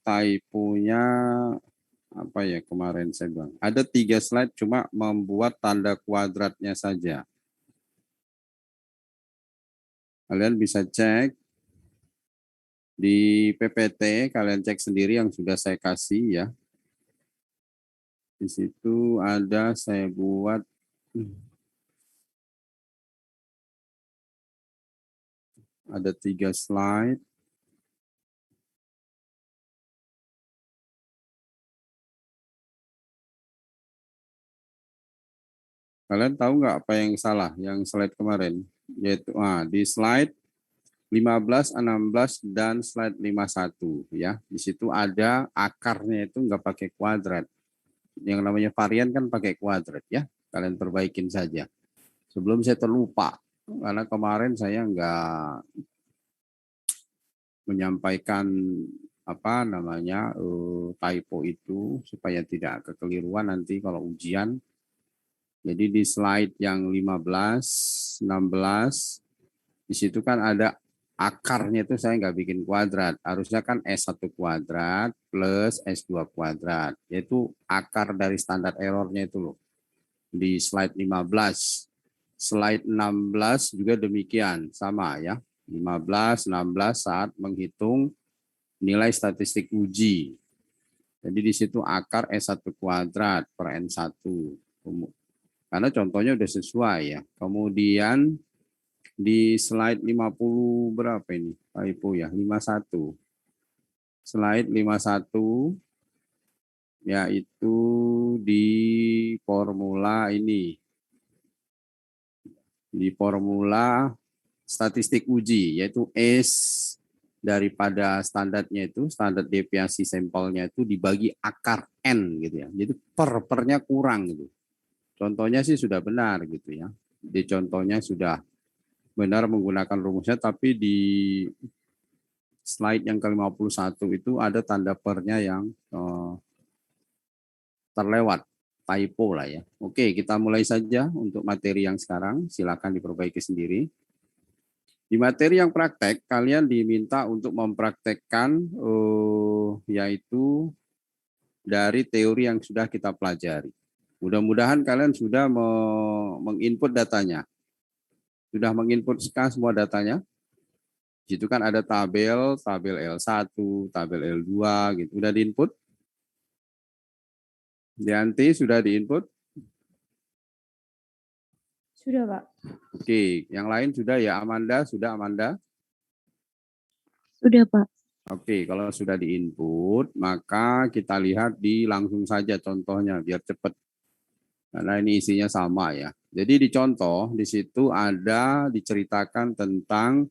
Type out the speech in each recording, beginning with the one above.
typonya apa ya kemarin saya bilang. Ada 3 slide cuma membuat tanda kuadratnya saja. Kalian bisa cek di PPT, kalian cek sendiri yang sudah saya kasih ya. Di situ ada saya buat ada 3 slide. Kalian tahu nggak apa yang salah yang slide kemarin? Yaitu di slide 15, 16, dan slide 51 ya. Di situ ada akarnya itu nggak pakai kuadrat. Yang namanya varian kan pakai kuadrat ya. Kalian perbaikin saja. Sebelum saya terlupa, karena kemarin saya nggak menyampaikan apa namanya typo itu supaya tidak kekeliruan nanti kalau ujian. Jadi di slide yang 15, 16, di situ kan ada akarnya itu saya nggak bikin kuadrat. Harusnya kan S1 kuadrat plus S2 kuadrat. Yaitu akar dari standar errornya itu loh. Di slide 15. Slide 16 juga demikian, sama ya. 15, 16 saat menghitung nilai statistik uji. Jadi di situ akar S1 kuadrat per N1. Karena contohnya udah sesuai ya. Kemudian di slide 50 berapa ini? Typo ya, 51. Slide 51 yaitu di formula ini. Di formula statistik uji yaitu S daripada standarnya itu, standar deviasi sampelnya itu dibagi akar N gitu ya. Jadi pernya kurang gitu. Contohnya sih sudah benar gitu ya. Di contohnya sudah benar menggunakan rumusnya, tapi di slide yang ke-51 itu ada tanda pernya yang terlewat, typo lah ya. Oke, kita mulai saja untuk materi yang sekarang. Silakan diperbaiki sendiri. Di materi yang praktek, kalian diminta untuk mempraktekkan yaitu dari teori yang sudah kita pelajari. Mudah-mudahan kalian sudah menginput datanya. Sudah menginput semua datanya? Di situ kan ada tabel L1, tabel L2 gitu. Udah diinput? Dianti sudah diinput? Sudah, Pak. Oke, yang lain sudah ya. Amanda, sudah Amanda? Sudah, Pak. Oke, kalau sudah diinput, maka kita lihat di langsung saja contohnya biar cepat. Karena ini isinya sama ya. Jadi di contoh, di situ ada diceritakan tentang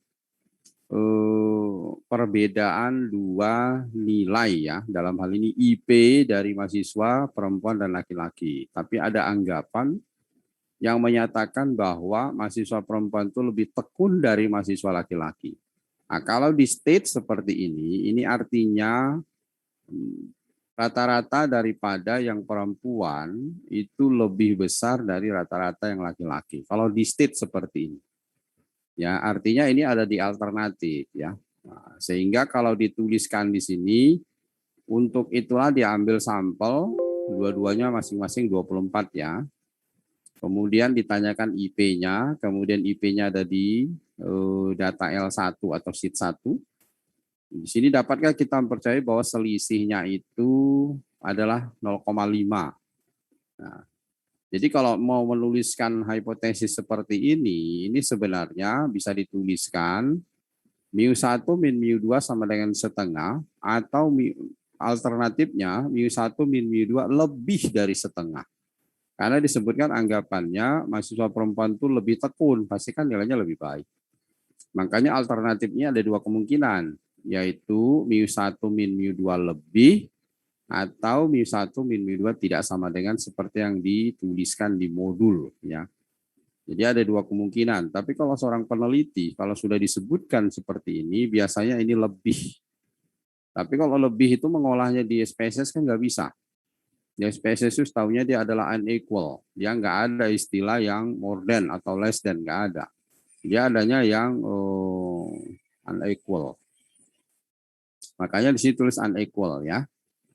perbedaan dua nilai ya. Dalam hal ini IP dari mahasiswa perempuan dan laki-laki. Tapi ada anggapan yang menyatakan bahwa mahasiswa perempuan itu lebih tekun dari mahasiswa laki-laki. Nah, kalau di state seperti ini artinya rata-rata daripada yang perempuan itu lebih besar dari rata-rata yang laki-laki. Kalau di state seperti ini, ya artinya ini ada di alternatif ya. Nah, sehingga kalau dituliskan di sini, untuk itulah diambil sampel, dua-duanya masing-masing 24 ya. Kemudian ditanyakan IP-nya, kemudian IP-nya ada di data L1 atau sheet 1. Di sini dapatkah kita mempercayai bahwa selisihnya itu adalah 0,5. Nah, jadi kalau mau menuliskan hipotesis seperti ini sebenarnya bisa dituliskan mu1 min mu2 sama dengan setengah, atau alternatifnya mu1 min mu2 lebih dari setengah. Karena disebutkan anggapannya mahasiswa perempuan itu lebih tekun, pasti kan nilainya lebih baik. Makanya alternatifnya ada dua kemungkinan, yaitu mu1 min mu2 lebih, atau mu1 min mu2 tidak sama dengan seperti yang dituliskan di modul ya. Jadi ada dua kemungkinan, tapi kalau seorang peneliti kalau sudah disebutkan seperti ini biasanya ini lebih. Tapi kalau lebih itu mengolahnya di SPSS kan nggak bisa. Di SPSS itu tahunya dia adalah unequal, dia nggak ada istilah yang more than atau less than, nggak ada. Dia adanya yang unequal. Makanya di sini tulis unequal ya.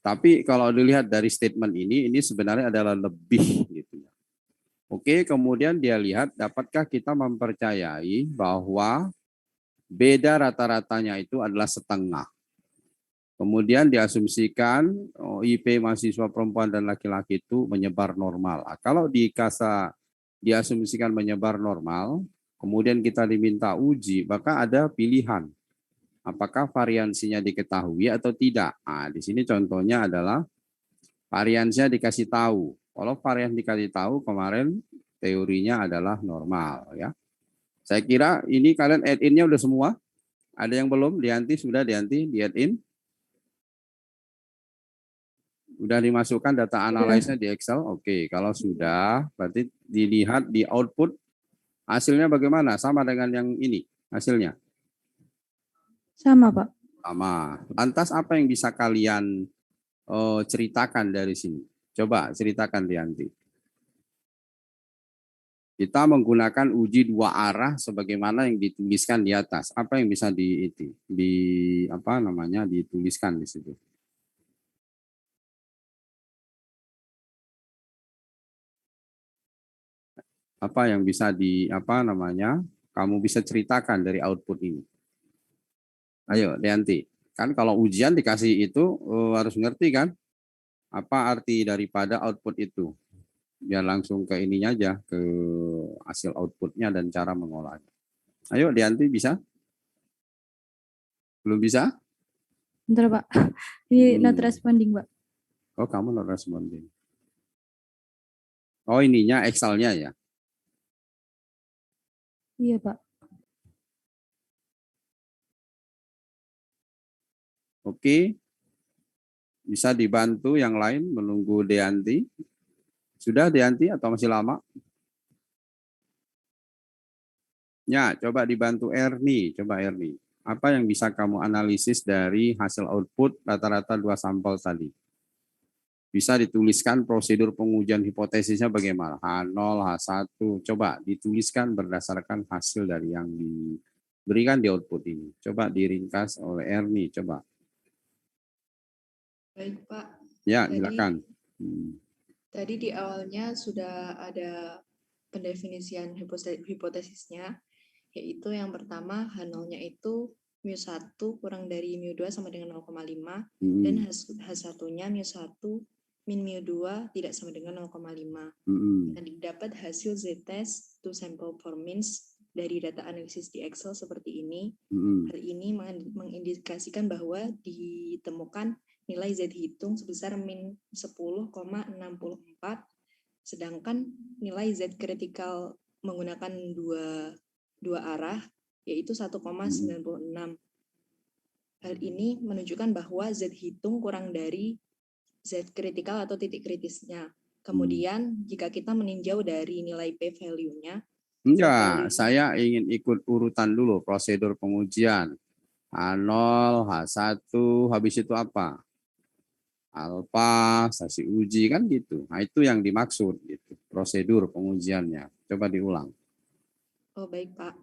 Tapi kalau dilihat dari statement ini sebenarnya adalah lebih gitu ya. Oke, kemudian dia lihat dapatkah kita mempercayai bahwa beda rata-ratanya itu adalah setengah. Kemudian diasumsikan IP mahasiswa perempuan dan laki-laki itu menyebar normal. Nah, kalau diasumsikan menyebar normal, kemudian kita diminta uji, maka ada pilihan. Apakah variansinya diketahui atau tidak? Nah, di sini contohnya adalah variansinya dikasih tahu. Kalau varian dikasih tahu kemarin teorinya adalah normal ya. Saya kira ini kalian add in-nya udah semua. Ada yang belum? Dianti sudah Dianti di add in? Udah dimasukkan data analisnya di Excel? Oke, kalau sudah berarti dilihat di output hasilnya bagaimana? Sama dengan yang ini hasilnya? Sama, Pak. Sama. Lantas apa yang bisa kalian ceritakan dari sini? Coba ceritakan Dianti. Kita menggunakan uji dua arah sebagaimana yang dituliskan di atas. Apa yang bisa dituliskan di situ? Apa yang bisa kamu bisa ceritakan dari output ini? Ayo, Dianti. Kan kalau ujian dikasih itu harus ngerti kan? Apa arti daripada output itu? Biar langsung ke ininya aja, ke hasil outputnya dan cara mengolahnya. Ayo, Dianti bisa? Belum bisa? Bentar, Pak. Ini not responding, Pak. Oh, kamu not responding. Oh, ininya Excel-nya ya? Iya, Pak. Oke. Bisa dibantu yang lain menunggu Dianti? Sudah Dianti atau masih lama? Ya, coba dibantu Erni. Coba Erni. Apa yang bisa kamu analisis dari hasil output rata-rata 2 sampel tadi? Bisa dituliskan prosedur pengujian hipotesisnya bagaimana? H0, H1. Coba dituliskan berdasarkan hasil dari yang diberikan di output ini. Coba diringkas oleh Erni. Coba. Baik, Pak. Ya, silakan. Tadi di awalnya sudah ada pendefinisian hipotesisnya, yaitu yang pertama H0-nya itu μ1 kurang dari μ2 sama dengan 0,5 dan H1-nya μ1 min μ2 tidak sama dengan 0,5. Nah, didapat hasil z-test to sample for means dari data analisis di Excel seperti ini. Hal ini mengindikasikan bahwa ditemukan nilai Z hitung sebesar min 10,64, sedangkan nilai Z kritikal menggunakan dua arah yaitu 1,96. Hal ini menunjukkan bahwa Z hitung kurang dari Z kritikal atau titik kritisnya. Kemudian jika kita meninjau dari nilai p-value-nya, enggak, saya ingin ikut urutan dulu prosedur pengujian. H0, H1, habis itu apa? Alfa, stasi uji kan gitu. Nah, itu yang dimaksud gitu, prosedur pengujiannya. Coba diulang. Oh, baik, Pak.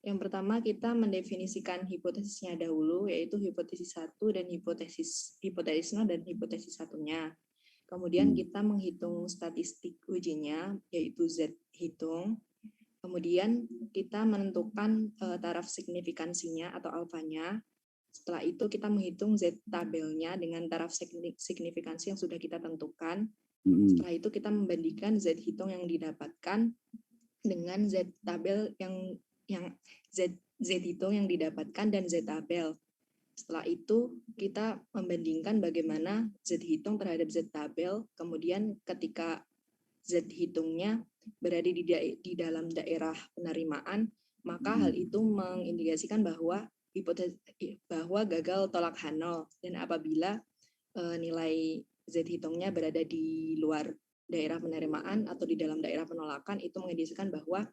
Yang pertama kita mendefinisikan hipotesisnya dahulu, yaitu hipotesis 1 dan hipotesis 0 dan hipotesis satunya. Kemudian kita menghitung statistik ujinya, yaitu Z hitung. Kemudian kita menentukan taraf signifikansinya atau alfanya. Setelah itu kita menghitung Z tabelnya dengan taraf signifikansi yang sudah kita tentukan. Setelah itu kita membandingkan Z hitung yang didapatkan dengan Z tabel yang Z hitung yang didapatkan dan Z tabel. Setelah itu kita membandingkan bagaimana Z hitung terhadap Z tabel. Kemudian ketika Z hitungnya berada di dalam daerah penerimaan, maka hal itu mengindikasikan bahwa gagal tolak H0, dan apabila nilai Z hitungnya berada di luar daerah penerimaan atau di dalam daerah penolakan, itu mengindikasikan bahwa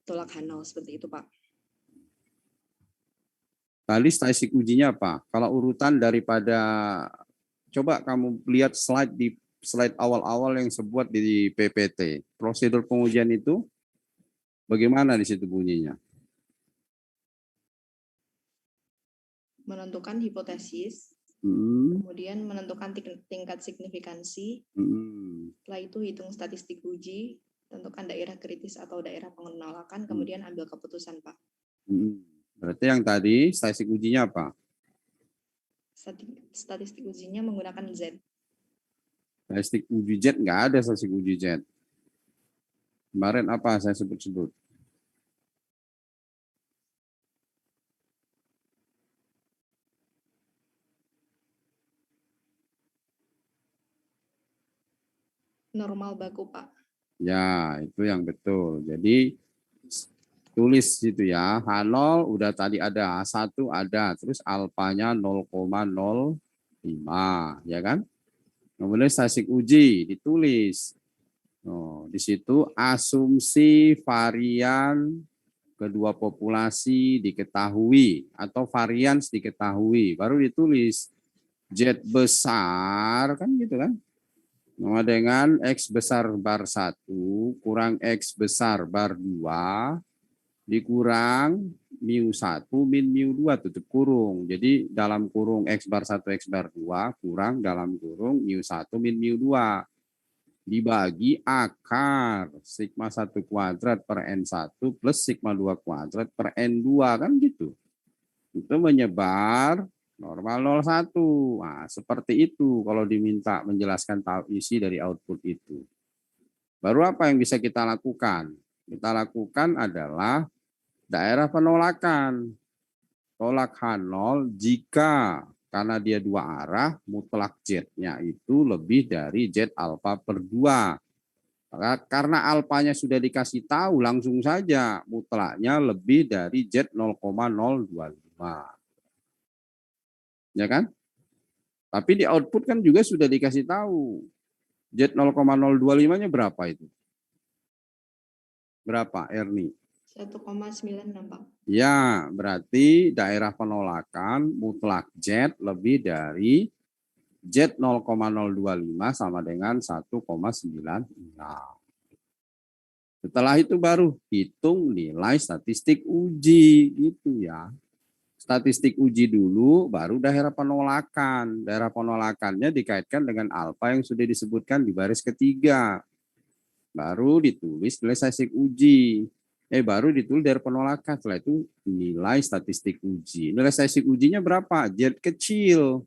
tolak H0, seperti itu, Pak. Tadi statistik ujinya apa? Kalau urutan daripada, coba kamu lihat slide awal-awal yang sebuat di PPT. Prosedur pengujian itu bagaimana di situ bunyinya? menentukan hipotesis, Hmm. kemudian menentukan tingkat signifikansi, Hmm. setelah itu hitung statistik uji, tentukan daerah kritis atau daerah penolakan, kemudian ambil keputusan, Pak. Hmm. Berarti yang tadi statistik ujinya apa? Statistik ujinya menggunakan Z. Statistik uji Z nggak ada statistik uji Z. Kemarin apa saya sebut-sebut? Normal baku, Pak. Ya, itu yang betul. Jadi tulis gitu ya. H0 udah tadi ada, H1 ada, terus alfanya 0,05, ya kan? Kemudian statistik uji ditulis. Oh, di situ asumsi varian kedua populasi diketahui atau varians diketahui, baru ditulis Z besar kan gitu kan? Sama dengan X besar bar 1 kurang X besar bar 2 dikurang mu 1 min mu 2 tutup kurung. Jadi dalam kurung X bar 1 X bar 2 kurang dalam kurung mu 1 min mu 2 dibagi akar sigma 1 kuadrat per N1 plus sigma 2 kuadrat per N2 kan gitu. Itu menyebar normal 01. Nah, seperti itu kalau diminta menjelaskan isi dari output itu. Baru apa yang bisa kita lakukan? Kita lakukan adalah daerah penolakan. Tolak H0 jika karena dia dua arah, mutlak Z-nya itu lebih dari Z alfa per 2. Karena alfanya sudah dikasih tahu, langsung saja mutlaknya lebih dari Z 0,025. Ya kan? Tapi di output kan juga sudah dikasih tahu. Z 0,025-nya berapa itu? Berapa, Erni? 1,96, Pak. Ya, berarti daerah penolakan mutlak Z lebih dari Z 0,025 sama dengan 1,96. Setelah itu baru hitung nilai statistik uji gitu ya. Statistik uji dulu, baru daerah penolakan. Daerah penolakannya dikaitkan dengan alfa yang sudah disebutkan di baris ketiga. Baru ditulis nilai statistik uji. Baru ditulis dari penolakan. Setelah itu nilai statistik uji. Nilai statistik ujinya berapa? Z kecil.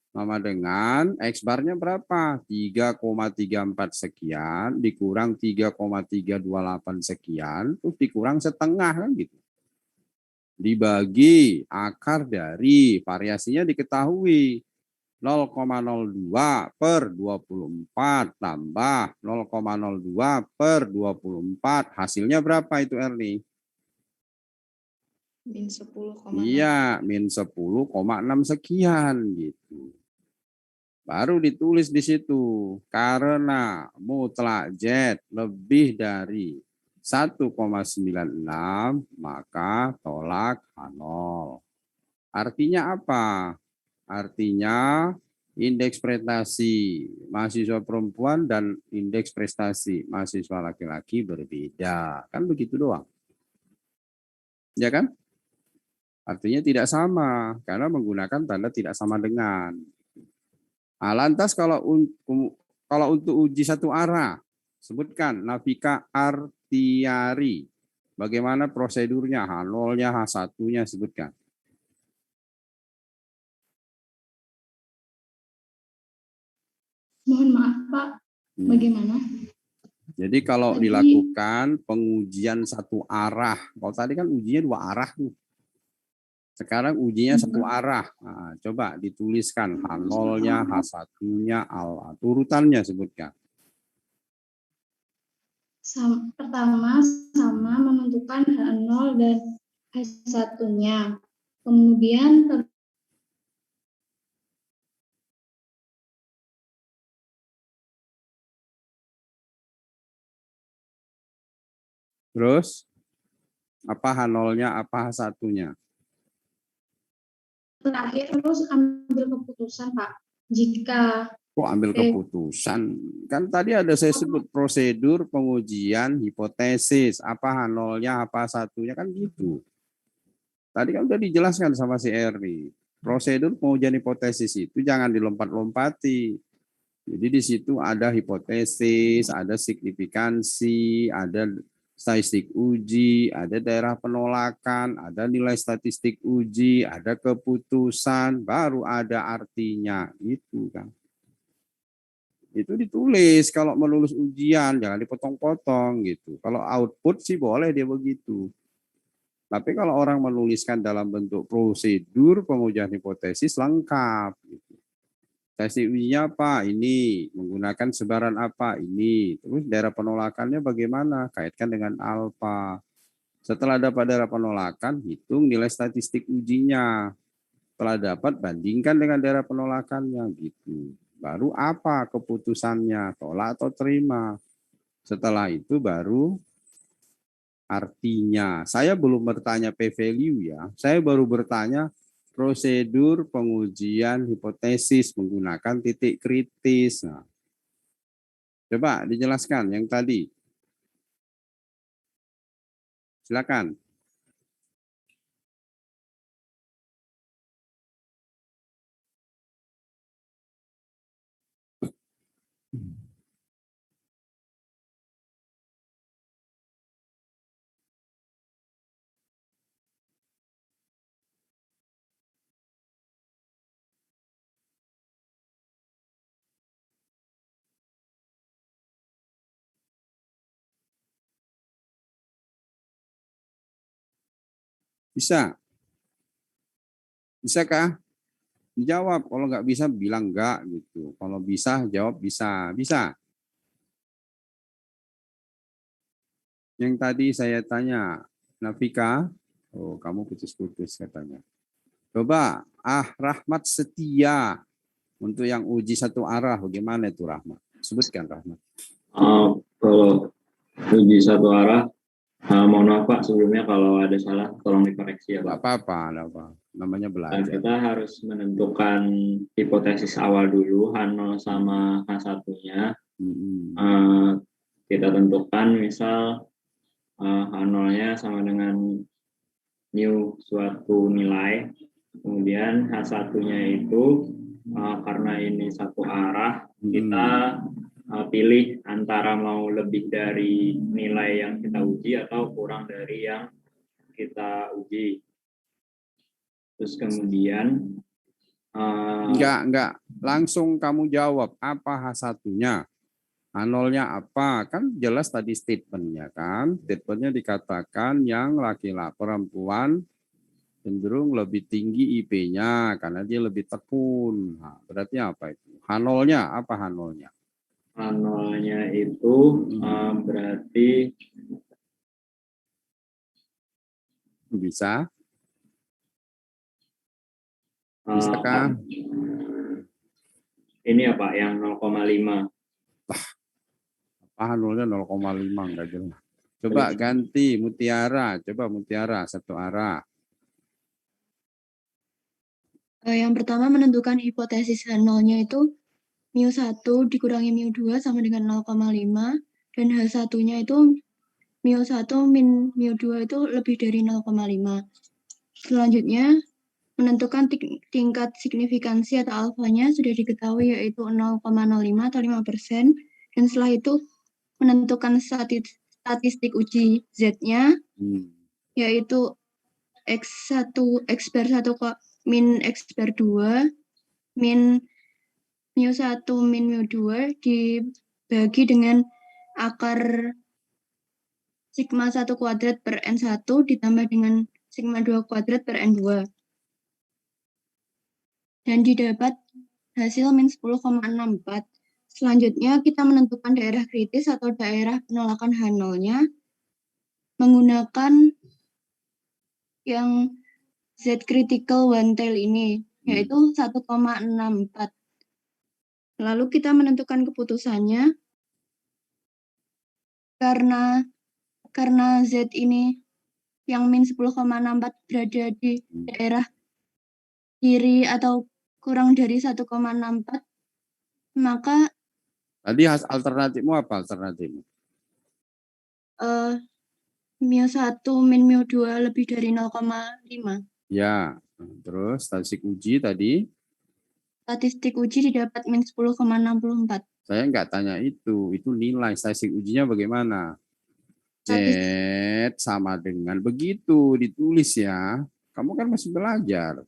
Sama dengan X barnya berapa? 3,34 sekian, dikurang 3,328 sekian, terus dikurang setengah kan gitu. Dibagi akar dari variasinya diketahui. 0,02 per 24 tambah 0,02 per 24. Hasilnya berapa itu, Erni? Min 10,6. Iya, min 10,6 sekian gitu. Baru ditulis di situ, karena mutlak Z lebih dari 1,96, maka tolak H0. Artinya apa? Artinya indeks prestasi mahasiswa perempuan dan indeks prestasi mahasiswa laki-laki berbeda. Kan begitu doang. Ya kan? Artinya tidak sama karena menggunakan tanda tidak sama dengan. Nah, lantas kalau untuk uji satu arah, sebutkan Navika Artiari. Bagaimana prosedurnya? H0-nya, H1-nya sebutkan. Mohon maaf Pak, bagaimana? Jadi kalau dilakukan pengujian satu arah, kalau tadi kan ujinya dua arah tuh. Sekarang ujinya satu arah. Nah, coba dituliskan H0-nya, H1-nya, urutannya sebutkan. Pertama sama menentukan H0 dan H1-nya. Kemudian Terus apa H0-nya, apa H1-nya? terakhir terus ambil keputusan Pak. Jika Kok ambil keputusan? Kan tadi ada saya sebut prosedur pengujian hipotesis. Apa H0-nya, apa H1-nya kan gitu. Tadi kan udah dijelaskan sama si Eri. Prosedur pengujian hipotesis itu jangan dilompat-lompati. Jadi di situ ada hipotesis, ada signifikansi, ada statistik uji, ada daerah penolakan, ada nilai statistik uji, ada keputusan, baru ada artinya, gitu kan. Itu ditulis kalau melulus ujian, jangan dipotong-potong gitu. Kalau output sih boleh dia begitu. Tapi kalau orang menuliskan dalam bentuk prosedur pengujian hipotesis lengkap. Gitu. Testing ujinya apa? Ini. Menggunakan sebaran apa? Ini. Terus daerah penolakannya bagaimana? Kaitkan dengan alfa. Setelah dapat daerah penolakan, hitung nilai statistik ujinya. Setelah dapat, bandingkan dengan daerah penolakannya. Gitu. Baru apa keputusannya? Tolak atau terima? Setelah itu baru artinya. Saya belum bertanya p-value ya. Saya baru bertanya prosedur pengujian hipotesis menggunakan titik kritis. Nah, coba dijelaskan yang tadi. Silakan. Bisa? Bisakah? Dijawab. Kalau nggak bisa, bilang nggak gitu. Kalau bisa, jawab bisa. Bisa. Yang tadi saya tanya, Nafika, oh kamu putus-putus katanya. Coba, Rahmat Setia untuk yang uji satu arah, bagaimana itu Rahmat? Sebutkan Rahmat. Kalau uji satu arah, mohon maaf Pak sebelumnya kalau ada salah tolong dikoreksi ya Pak. Apa-apa, namanya belajar. Kita harus menentukan hipotesis awal dulu, H0 sama H1-nya. Kita tentukan misal H0-nya sama dengan mu suatu nilai, kemudian H1-nya itu karena ini satu arah, kita pilih antara mau lebih dari nilai yang kita uji atau kurang dari yang kita uji. Terus kemudian enggak langsung kamu jawab apa H1-nya, H0-nya apa, kan jelas tadi statementnya kan, statementnya dikatakan yang laki-laki perempuan cenderung lebih tinggi IP-nya karena dia lebih tekun. Nah, berarti apa itu? H0-nya apa H0-nya? H0-nya itu berarti bisa? Bisakah? Ini ya Pak, yang 0,5. H0-nya 0,5 enggak jelas. Coba ganti Mutiara, coba Mutiara satu arah. Yang pertama menentukan hipotesis H0-nya itu mu1 dikurangi mu2 sama dengan 0,5 dan H1-nya itu mu1 min mu2 itu lebih dari 0,5. Selanjutnya menentukan tingkat signifikansi atau alfanya sudah diketahui yaitu 0,05 atau 5%, dan setelah itu menentukan statistik uji Z-nya yaitu X1 X bar 1 min X bar 2 min mu1 min mu2 dibagi dengan akar sigma 1 kuadrat per N1 ditambah dengan sigma 2 kuadrat per N2. Dan didapat hasil min 10,64. Selanjutnya kita menentukan daerah kritis atau daerah penolakan H0-nya menggunakan yang Z critical one tail ini, yaitu 1,64. Lalu kita menentukan keputusannya karena Z ini yang min 10,64 berada di daerah kiri atau kurang dari 1,64, maka tadi alternatifmu apa alternatifmu? μ1 min μ2 lebih dari 0,5. Ya, terus statistik uji tadi. Statistik uji didapat min 10,64. Saya nggak tanya itu nilai statistik ujinya bagaimana? Z sama dengan begitu ditulis ya. Kamu kan masih belajar.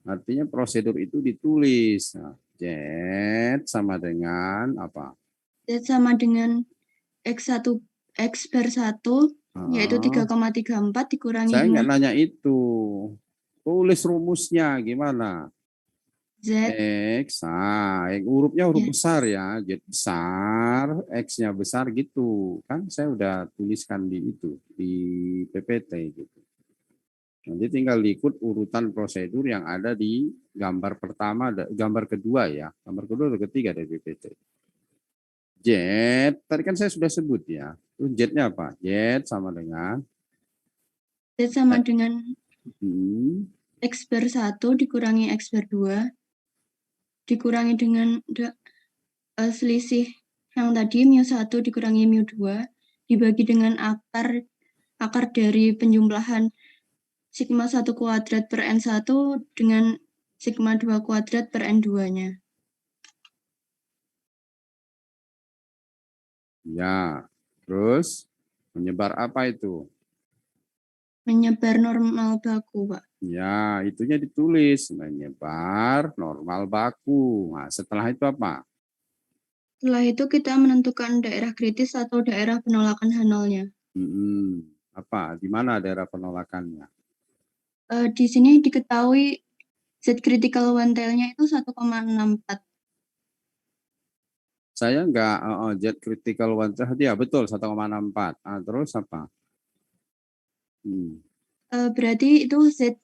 Artinya prosedur itu ditulis. Nah, Z sama dengan apa? Z sama dengan X1 X bar 1 yaitu 3,34 dikurangi Saya nggak dengan nanya itu. Tulis rumusnya gimana? Z X, yang hurufnya huruf Ya. besar ya, Z besar, X-nya besar gitu. Kan saya udah tuliskan di itu, di PPT gitu. Nanti tinggal ikut urutan prosedur yang ada di gambar pertama, gambar kedua ya. Gambar kedua atau ketiga dari PPT. Z, tadi kan saya sudah sebut ya. Terus Z-nya apa? Z sama dengan Z sama dengan X bar 1 dikurangi X bar 2 dikurangi dengan selisih yang tadi μ1 dikurangi μ2 dibagi dengan akar dari penjumlahan sigma 1 kuadrat per N1 dengan sigma 2 kuadrat per N2-nya. Ya, terus menyebar apa itu? Menyebar normal baku, Pak. Ya, itunya ditulis menyebar normal baku. Nah, setelah itu apa? Setelah itu kita menentukan daerah kritis atau daerah penolakan H0-nya. Apa? Di mana daerah penolakannya? Di sini diketahui Z critical one tail-nya itu 1,64. Saya enggak, Z critical one tail, ya betul 1,64. Terus apa? Berarti itu Z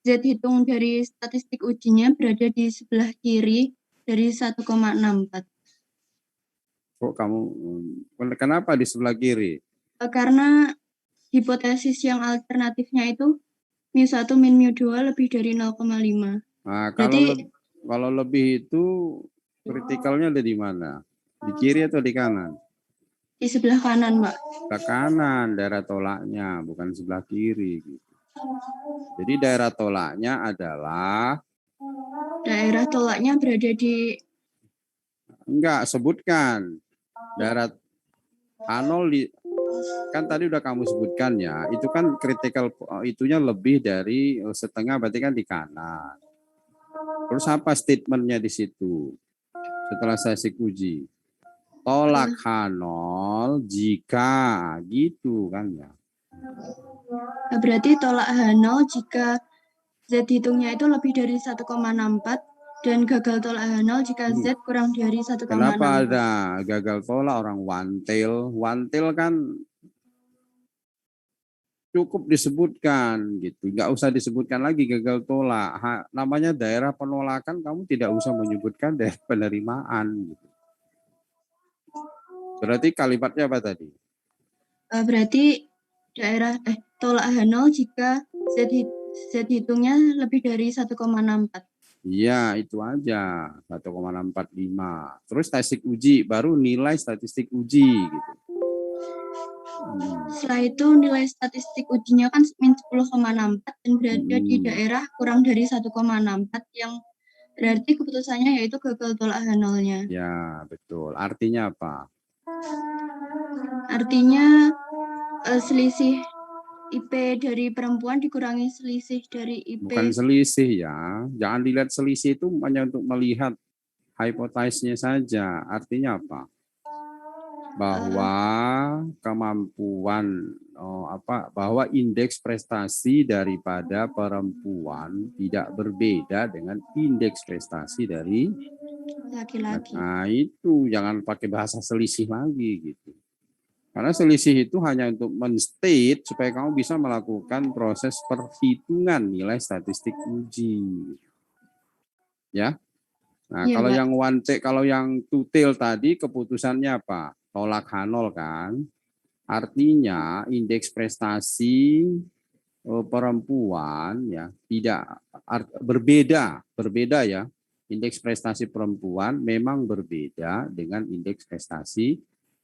hitung dari statistik ujinya berada di sebelah kiri dari 1,64. Kok kamu, kenapa di sebelah kiri? Karena hipotesis yang alternatifnya itu μ1 min μ2 lebih dari 0,5. Nah, Berarti kalau lebih itu kritikalnya ada di mana? Di kiri atau di kanan? di sebelah kanan, Mbak. Sebelah kanan, daerah tolaknya, bukan sebelah kiri. Gitu. Jadi daerah tolaknya adalah? Daerah tolaknya berada di... Enggak, sebutkan. Daerah H0 kan tadi udah kamu sebutkan ya, itu kan critical itunya lebih dari setengah, berarti kan di kanan. Terus apa statementnya di situ? Setelah saya uji. Tolak H0 jika gitu kan ya. Berarti tolak H0 jika Z hitungnya itu lebih dari 1,64 dan gagal tolak H0 jika Z kurang dari 1,64. Kenapa ada gagal tolak orang one tail? One tail kan cukup disebutkan gitu, nggak usah disebutkan lagi gagal tolak. Namanya daerah penolakan, kamu tidak usah menyebutkan daerah penerimaan gitu. Berarti kalimatnya apa tadi? Berarti daerah tolak H0 jika Z hitungnya lebih dari 1,64. Iya, itu aja 1,645. Terus statistik uji, baru nilai statistik uji gitu. Setelah itu nilai statistik ujinya kan min 10,64 dan berada di daerah kurang dari 1,64 yang berarti keputusannya yaitu gagal tolak H0-nya. Ya, betul. Artinya apa? Artinya selisih IP dari perempuan dikurangi selisih dari IP. Bukan selisih ya. Jangan dilihat selisih itu hanya untuk melihat hipotesisnya saja. Artinya apa? Bahwa kemampuan bahwa indeks prestasi daripada perempuan tidak berbeda dengan indeks prestasi dari laki-laki. Nah, itu jangan pakai bahasa selisih lagi gitu. Karena selisih itu hanya untuk men-state supaya kamu bisa melakukan proses perhitungan nilai statistik uji. Ya. Nah, Ya, kalau Pak. yang one take, kalau yang two tail tadi keputusannya apa? Tolak H0 kan? Artinya indeks prestasi perempuan ya tidak berbeda ya. Indeks prestasi perempuan memang berbeda dengan indeks prestasi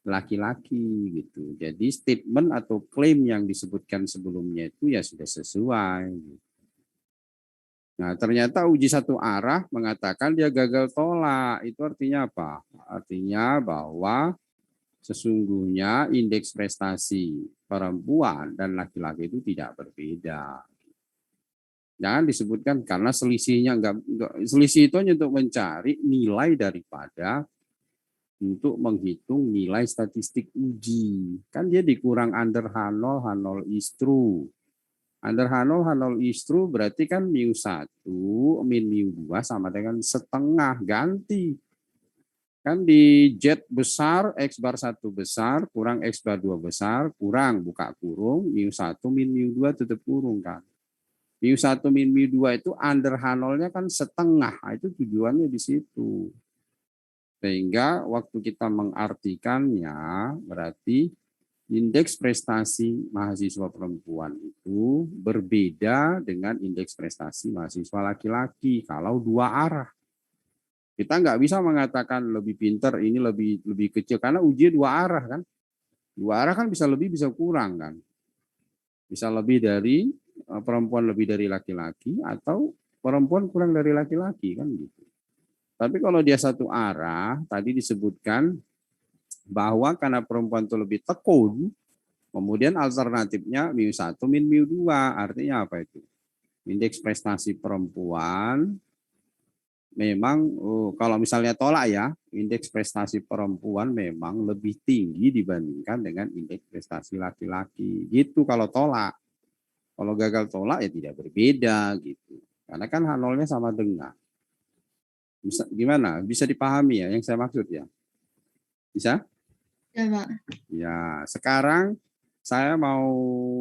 laki-laki gitu. Jadi statement atau klaim yang disebutkan sebelumnya itu ya sudah sesuai. Nah, ternyata uji satu arah mengatakan dia gagal tolak. Itu artinya apa? Artinya bahwa sesungguhnya indeks prestasi perempuan dan laki-laki itu tidak berbeda. Jangan disebutkan karena selisihnya enggak, selisih itu hanya untuk mencari nilai daripada untuk menghitung nilai statistik uji. Kan dia dikurang under H0, H0 is true. Under H0, H0 is true berarti kan mu1 min mu2 sama dengan setengah, ganti. Kan di Z besar, X bar 1 besar, kurang X bar 2 besar, kurang, buka kurung, mu1 min mu2 tutup kurung kan. mu1 min mu2 itu under H0-nya kan setengah, nah, itu tujuannya di situ. Sehingga waktu kita mengartikannya berarti indeks prestasi mahasiswa perempuan itu berbeda dengan indeks prestasi mahasiswa laki-laki kalau dua arah. Kita nggak bisa mengatakan lebih pinter ini lebih kecil karena uji dua arah kan. Dua arah kan bisa lebih bisa kurang kan. Bisa lebih dari perempuan lebih dari laki-laki atau perempuan kurang dari laki-laki kan gitu. Tapi kalau dia satu arah, tadi disebutkan bahwa karena perempuan itu lebih tekun, kemudian alternatifnya mu1 min mu2. Artinya apa itu? Indeks prestasi perempuan memang, kalau misalnya tolak ya, indeks prestasi perempuan memang lebih tinggi dibandingkan dengan indeks prestasi laki-laki. Gitu kalau tolak. Kalau gagal tolak ya tidak berbeda gitu. Karena kan H0-nya sama dengan. Bisa, gimana? Bisa dipahami ya yang saya maksud ya? Bisa? Ya, Pak. Ya, sekarang saya mau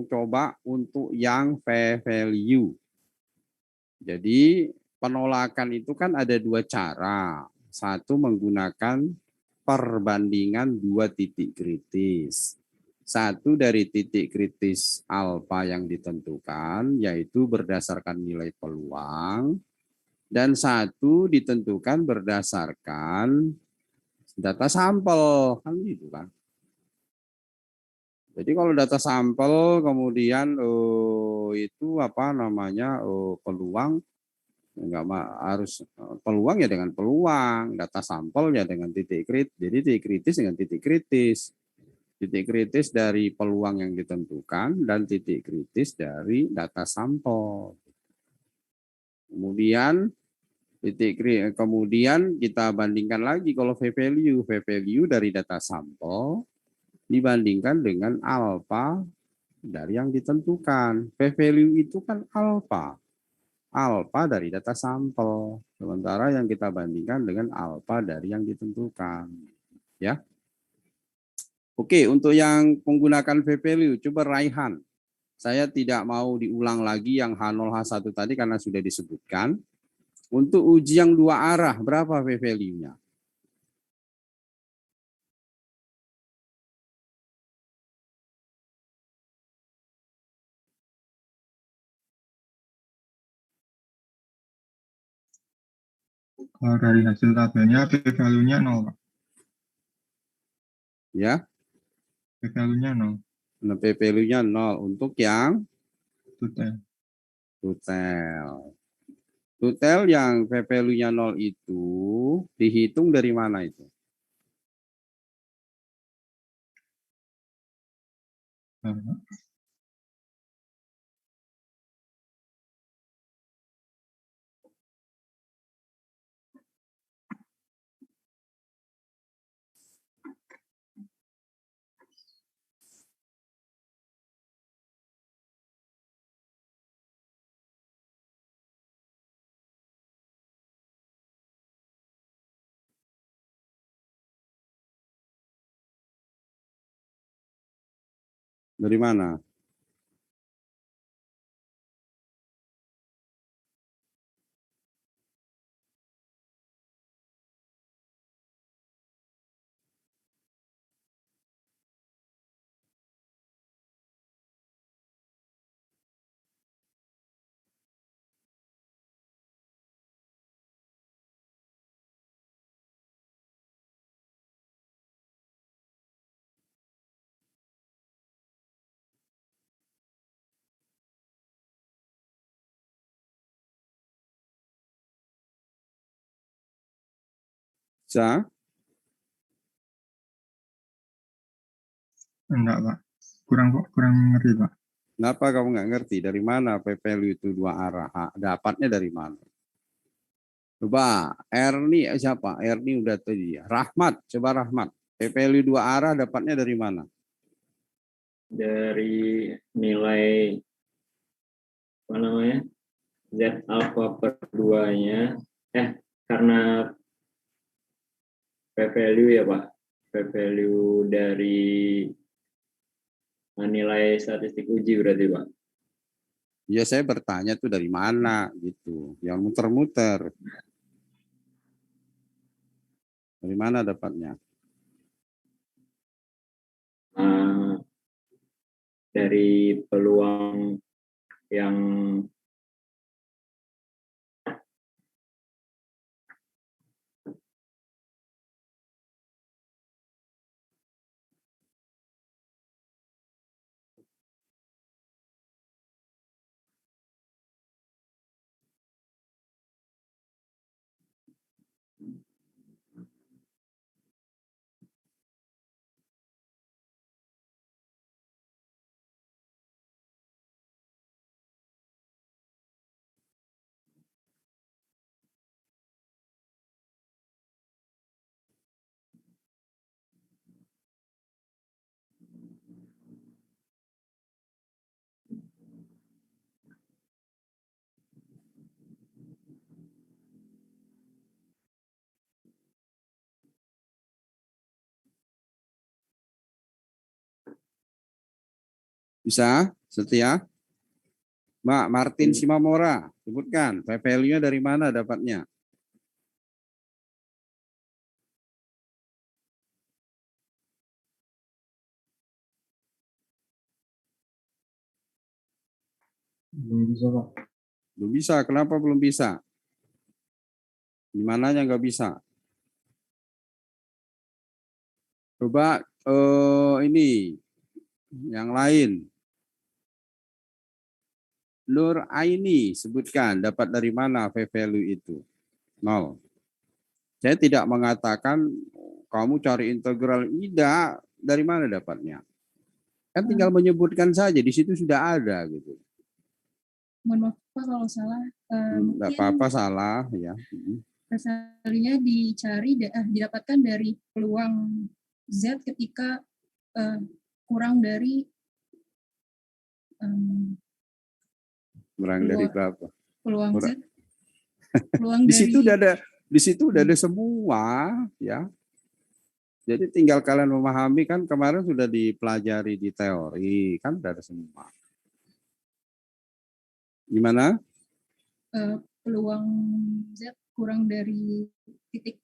coba untuk yang p-value. Jadi penolakan itu kan ada dua cara. Satu menggunakan perbandingan dua titik kritis. Satu dari titik kritis alfa yang ditentukan, yaitu berdasarkan nilai peluang. Dan satu ditentukan berdasarkan data sampel. Kan gitu kan. Jadi kalau data sampel kemudian itu apa namanya peluang enggak harus peluang ya dengan peluang, data sampel ya dengan titik kritis. Jadi titik kritis dengan titik kritis. Titik kritis dari peluang yang ditentukan dan titik kritis dari data sampel. Kemudian kita bandingkan lagi kalau v-value dari data sampel dibandingkan dengan alfa dari yang ditentukan. P-value itu kan alfa. Alfa dari data sampel. Sementara yang kita bandingkan dengan alfa dari yang ditentukan. Ya. Oke, untuk yang menggunakan p-value, coba Raihan. Saya tidak mau diulang lagi yang H0, H1 tadi karena sudah disebutkan. Untuk uji yang dua arah, berapa p-value-nya? Kalau dari hasil tabelnya p-value-nya 0, Pak. Ya. P-value-nya 0. Nah, p-value-nya 0 untuk yang Tutel. Tutel yang p-value-nya 0 itu dihitung dari mana itu? Dari mana? Bisa? Enggak, Pak. Kurang ngerti, Pak. Kenapa kamu nggak ngerti? Dari mana P value itu dua arah? Dapatnya dari mana? Coba Erni siapa? Erni udah tadi. Rahmat, coba Rahmat. P value dua arah dapatnya dari mana? Dari nilai apa namanya? Z alpha per 2-nya. Karena P value ya, Pak. P value dari nilai statistik uji berarti, Pak. Ya saya bertanya tuh dari mana gitu. Yang muter-muter. Dari mana dapatnya? Dari peluang yang Bisa? Setia? Mbak Martin Simamora, sebutkan P value-nya dari mana dapatnya? Belum bisa, Pak. Belum bisa. Kenapa belum bisa? Di mananya nggak bisa? Coba ini yang lain. Nur Aini, sebutkan dapat dari mana P value itu? 0. Saya tidak mengatakan kamu cari integral. Tidak. Dari mana dapatnya? Kan tinggal menyebutkan saja. Di situ sudah ada gitu. Mohon maaf Pak kalau salah. Tidak apa-apa salah ya. Value-nya didapatkan dari peluang Z ketika kurang dari Kurang dari berapa? Peluang Kurang. Z. Peluang Di dari situ udah ada semua ya. Jadi tinggal kalian memahami, kan kemarin sudah dipelajari di teori, kan udah ada semua. Gimana? Peluang Z kurang dari titik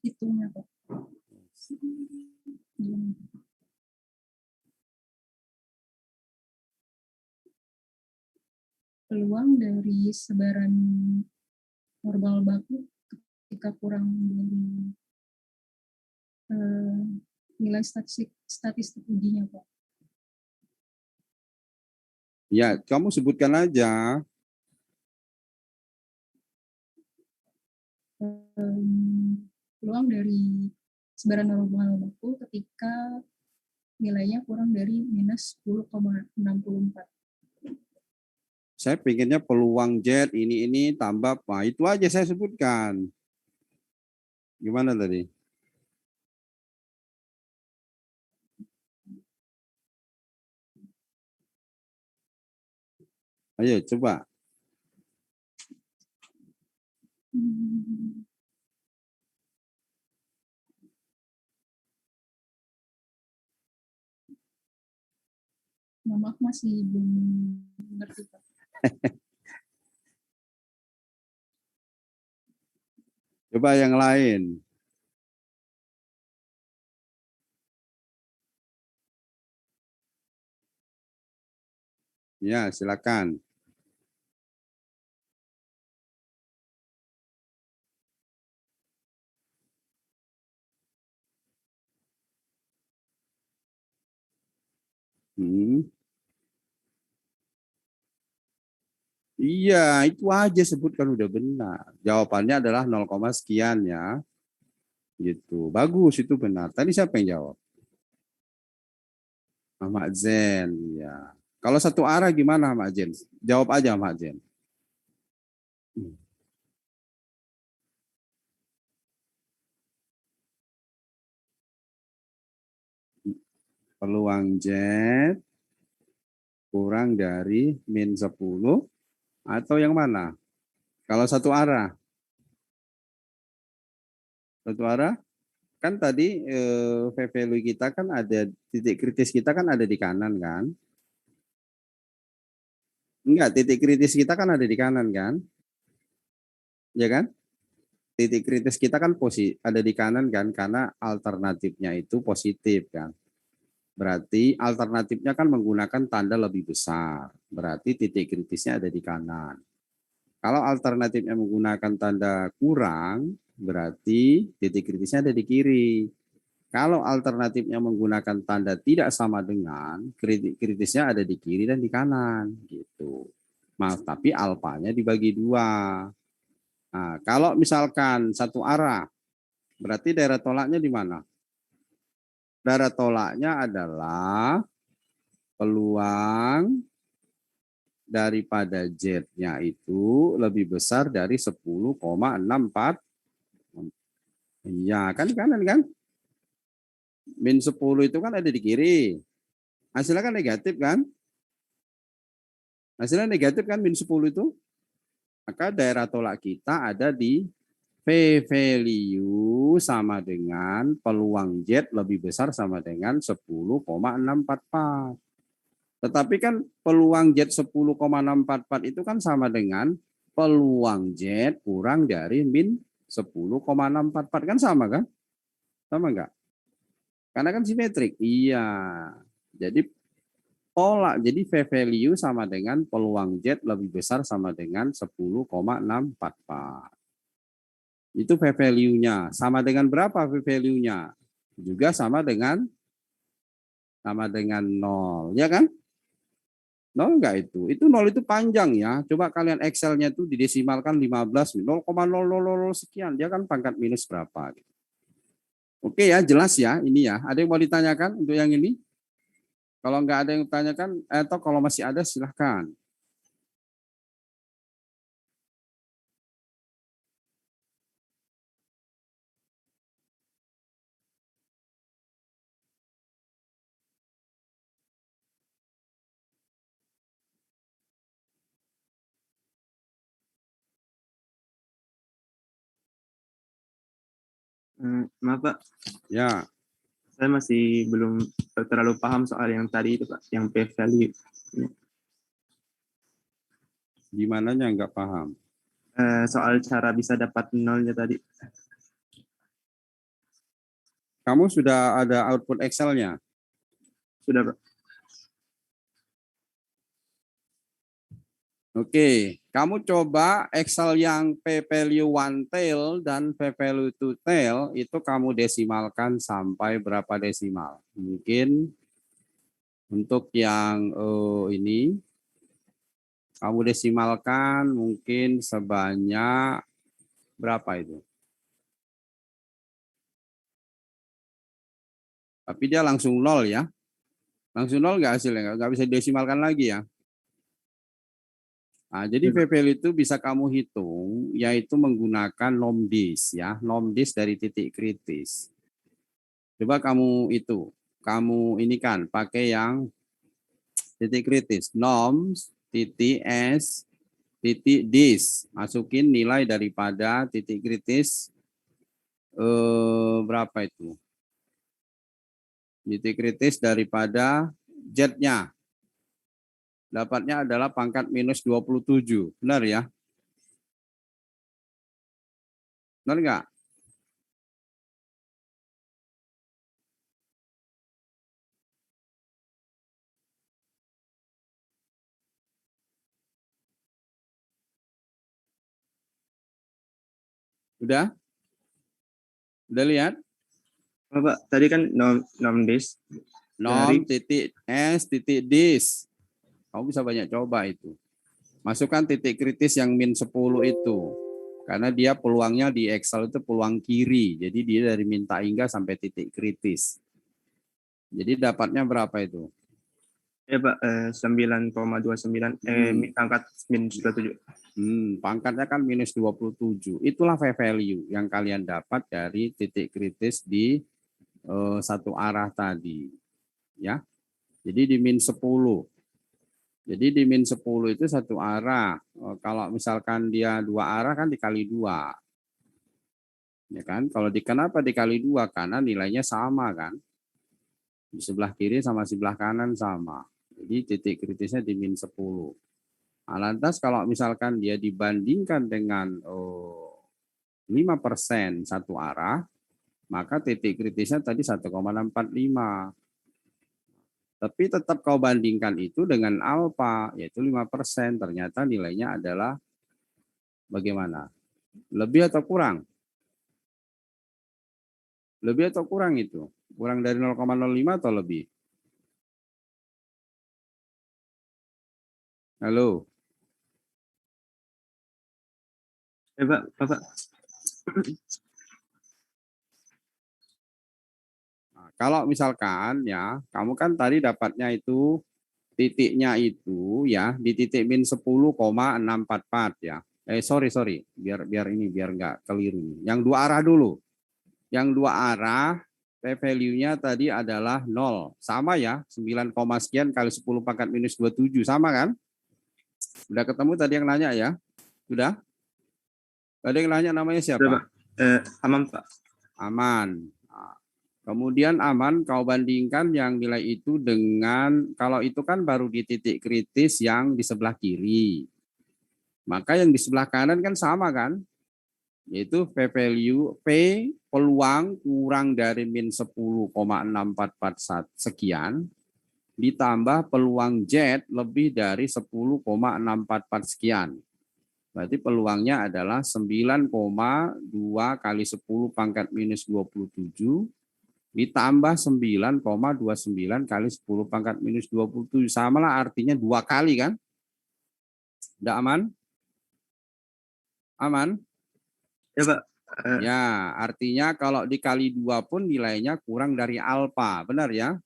hitungnya Pak. Peluang dari sebaran normal baku ketika kurang dari nilai statistik ujinya Pak. Ya, kamu sebutkan aja. Peluang dari sebaran normal baku ketika nilainya kurang dari minus 10,64. Saya pengennya peluang Z ini tambah apa? Itu aja saya sebutkan. Gimana tadi? Ayo coba. Maaf masih belum ngerti Pak. Coba yang lain. Ya, silakan. Iya, itu aja sebutkan udah benar. Jawabannya adalah 0, sekian ya. Gitu. Bagus, itu benar. Tadi siapa yang jawab? Ahmad Zen, ya. Kalau satu arah gimana Ahmad Zen? Jawab aja Ahmad Zen. Peluang jet kurang dari min 10 atau yang mana? Kalau satu arah. Satu arah kan tadi value kita kan ada, titik kritis kita kan ada di kanan kan? Enggak, titik kritis kita kan ada di kanan kan? Ya kan? Titik kritis kita kan ada di kanan kan, karena alternatifnya itu positif kan. Berarti alternatifnya kan menggunakan tanda lebih besar. Berarti titik kritisnya ada di kanan. Kalau alternatifnya menggunakan tanda kurang, berarti titik kritisnya ada di kiri. Kalau alternatifnya menggunakan tanda tidak sama dengan, kritisnya ada di kiri dan di kanan. Gitu. Maaf, tapi alfanya dibagi 2. Nah, kalau misalkan satu arah, berarti daerah tolaknya di mana? Daerah tolaknya adalah peluang daripada Z-nya itu lebih besar dari 10,64. Iya, kan kanan kan? Min 10 itu kan ada di kiri. Hasilnya kan negatif kan? Hasilnya negatif kan min 10 itu? Maka daerah tolak kita ada di P-value sama dengan peluang Z lebih besar sama dengan 10,644. Tetapi kan peluang Z 10,644 itu kan sama dengan peluang Z kurang dari min 10,644. Kan sama kan? Sama enggak? Karena kan simetrik. Iya. Jadi jadi P-value sama dengan peluang Z lebih besar sama dengan 10,644. Itu P-value-nya. Sama dengan berapa P-value-nya? Juga sama dengan 0. Ya kan? 0 enggak itu? Itu 0 itu panjang ya. Coba kalian Excel-nya itu didesimalkan 15, 0,000 sekian. Dia kan pangkat minus berapa. Oke ya, jelas ya ini ya. Ada yang mau ditanyakan untuk yang ini? Kalau enggak ada yang ditanyakan, atau kalau masih ada silahkan. Maaf Pak, Ya, saya masih belum terlalu paham soal yang tadi itu Pak, yang P-value. gimananya enggak paham? Soal cara bisa dapat nolnya tadi. Kamu sudah ada output Excel-nya? Sudah Pak. Oke, kamu coba Excel yang P-value one tail dan P-value two tail itu kamu desimalkan sampai berapa desimal? Mungkin untuk yang ini kamu desimalkan mungkin sebanyak berapa itu? Tapi dia langsung 0 ya. Langsung 0 nggak hasilnya? Nggak bisa desimalkan lagi ya. Nah, jadi P-value itu bisa kamu hitung, yaitu menggunakan NOMDIS ya, NOMDIS dari titik kritis. Coba kamu ini kan pakai yang titik kritis, NOMS titik S titik DIS, masukin nilai daripada titik kritis berapa itu? Titik kritis daripada Z-nya. Dapatnya adalah pangkat minus 27. Benar ya? Benar enggak? Udah? Udah lihat? Oh, Pak, tadi kan NOMDIS. Nom titik S titik DIS. Kamu bisa banyak coba itu. Masukkan titik kritis yang min 10 itu. Karena dia peluangnya di Excel itu peluang kiri. Jadi dia dari minta hingga sampai titik kritis. Jadi dapatnya berapa itu? Ya Pak, 9,29, pangkat minus 27. Pangkatnya kan minus 27. Itulah value yang kalian dapat dari titik kritis di satu arah tadi. Ya. Jadi di min 10. Jadi di min 10 itu satu arah. Kalau misalkan dia dua arah kan dikali 2. Ya kan? Kalau kenapa dikali 2? Karena nilainya sama kan. Di sebelah kiri sama sebelah kanan sama. Jadi titik kritisnya di min 10. Nah, lantas kalau misalkan dia dibandingkan dengan 5% satu arah, maka titik kritisnya tadi 1,645. Tapi tetap kau bandingkan itu dengan alfa, yaitu 5%. Ternyata nilainya adalah bagaimana? Lebih atau kurang? Lebih atau kurang itu? Kurang dari 0,05 atau lebih? Halo? Ya Pak, Bapak. Nah, kalau misalkan ya, kamu kan tadi dapatnya itu titiknya itu ya di titik min 10,644 ya. Sorry, biar nggak keliru. Yang dua arah dulu. Yang dua arah p-value-nya tadi adalah 0. Sama ya, 9, sekian kali 10 pangkat minus 27 sama kan? Udah ketemu tadi yang nanya ya? Sudah? Tadi yang nanya namanya siapa? Pak. Aman Pak. Aman. Nah, kemudian aman kau bandingkan yang nilai itu dengan, kalau itu kan baru di titik kritis yang di sebelah kiri. Maka yang di sebelah kanan kan sama kan? Yaitu p-value, P peluang kurang dari min 10,6441 sekian, ditambah peluang Z lebih dari 10,644 sekian. Berarti peluangnya adalah 9,2 kali 10 pangkat minus 27 ditambah 9,29 kali 10 pangkat minus 27. Sama lah artinya 2 kali kan? Udah aman? Aman? Ya Pak. Ya, artinya kalau dikali 2 pun nilainya kurang dari alfa. Benar ya?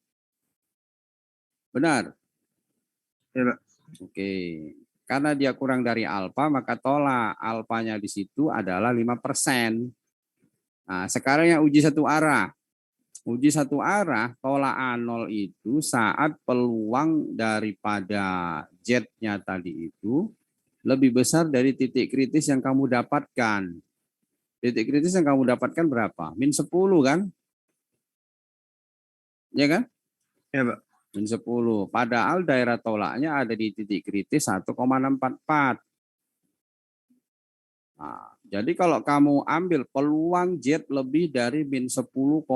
Benar? Ya Pak. Oke. Karena dia kurang dari alfa, maka tolak. Alfanya di situ adalah 5%. Nah, sekarang yang uji satu arah. Uji satu arah, tolak A0 itu saat peluang daripada Z-nya tadi itu lebih besar dari titik kritis yang kamu dapatkan. Titik kritis yang kamu dapatkan berapa? Min 10 kan? Ya kan? Ya Pak. Min 10. Padahal daerah tolaknya ada di titik kritis 1,644. Nah, jadi kalau kamu ambil peluang Z lebih dari min 10,644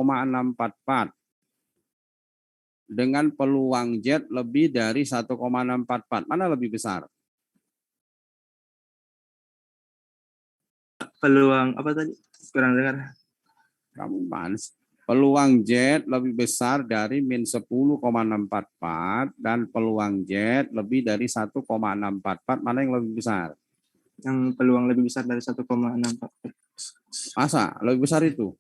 dengan peluang Z lebih dari 1,644, mana lebih besar? Peluang apa tadi? Kurang dengar. Kamu panas. Peluang Z lebih besar dari min 10,644 dan peluang Z lebih dari 1,644, mana yang lebih besar? Yang peluang lebih besar dari 1,64. Masa lebih besar itu?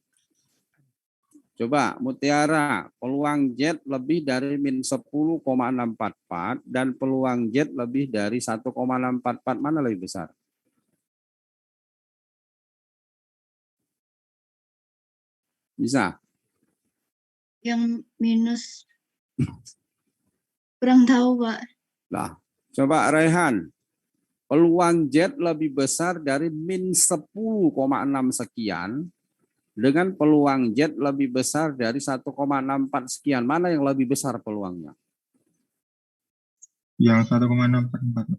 Coba Mutiara, peluang Z lebih dari min 10,644 dan peluang Z lebih dari 1,644, mana lebih besar? Bisa? Yang minus kurang tahu, Pak. Nah, coba Rehan. Peluang Z lebih besar dari min 10,6 sekian dengan peluang Z lebih besar dari 1,64 sekian. Mana yang lebih besar peluangnya? Yang 1,644.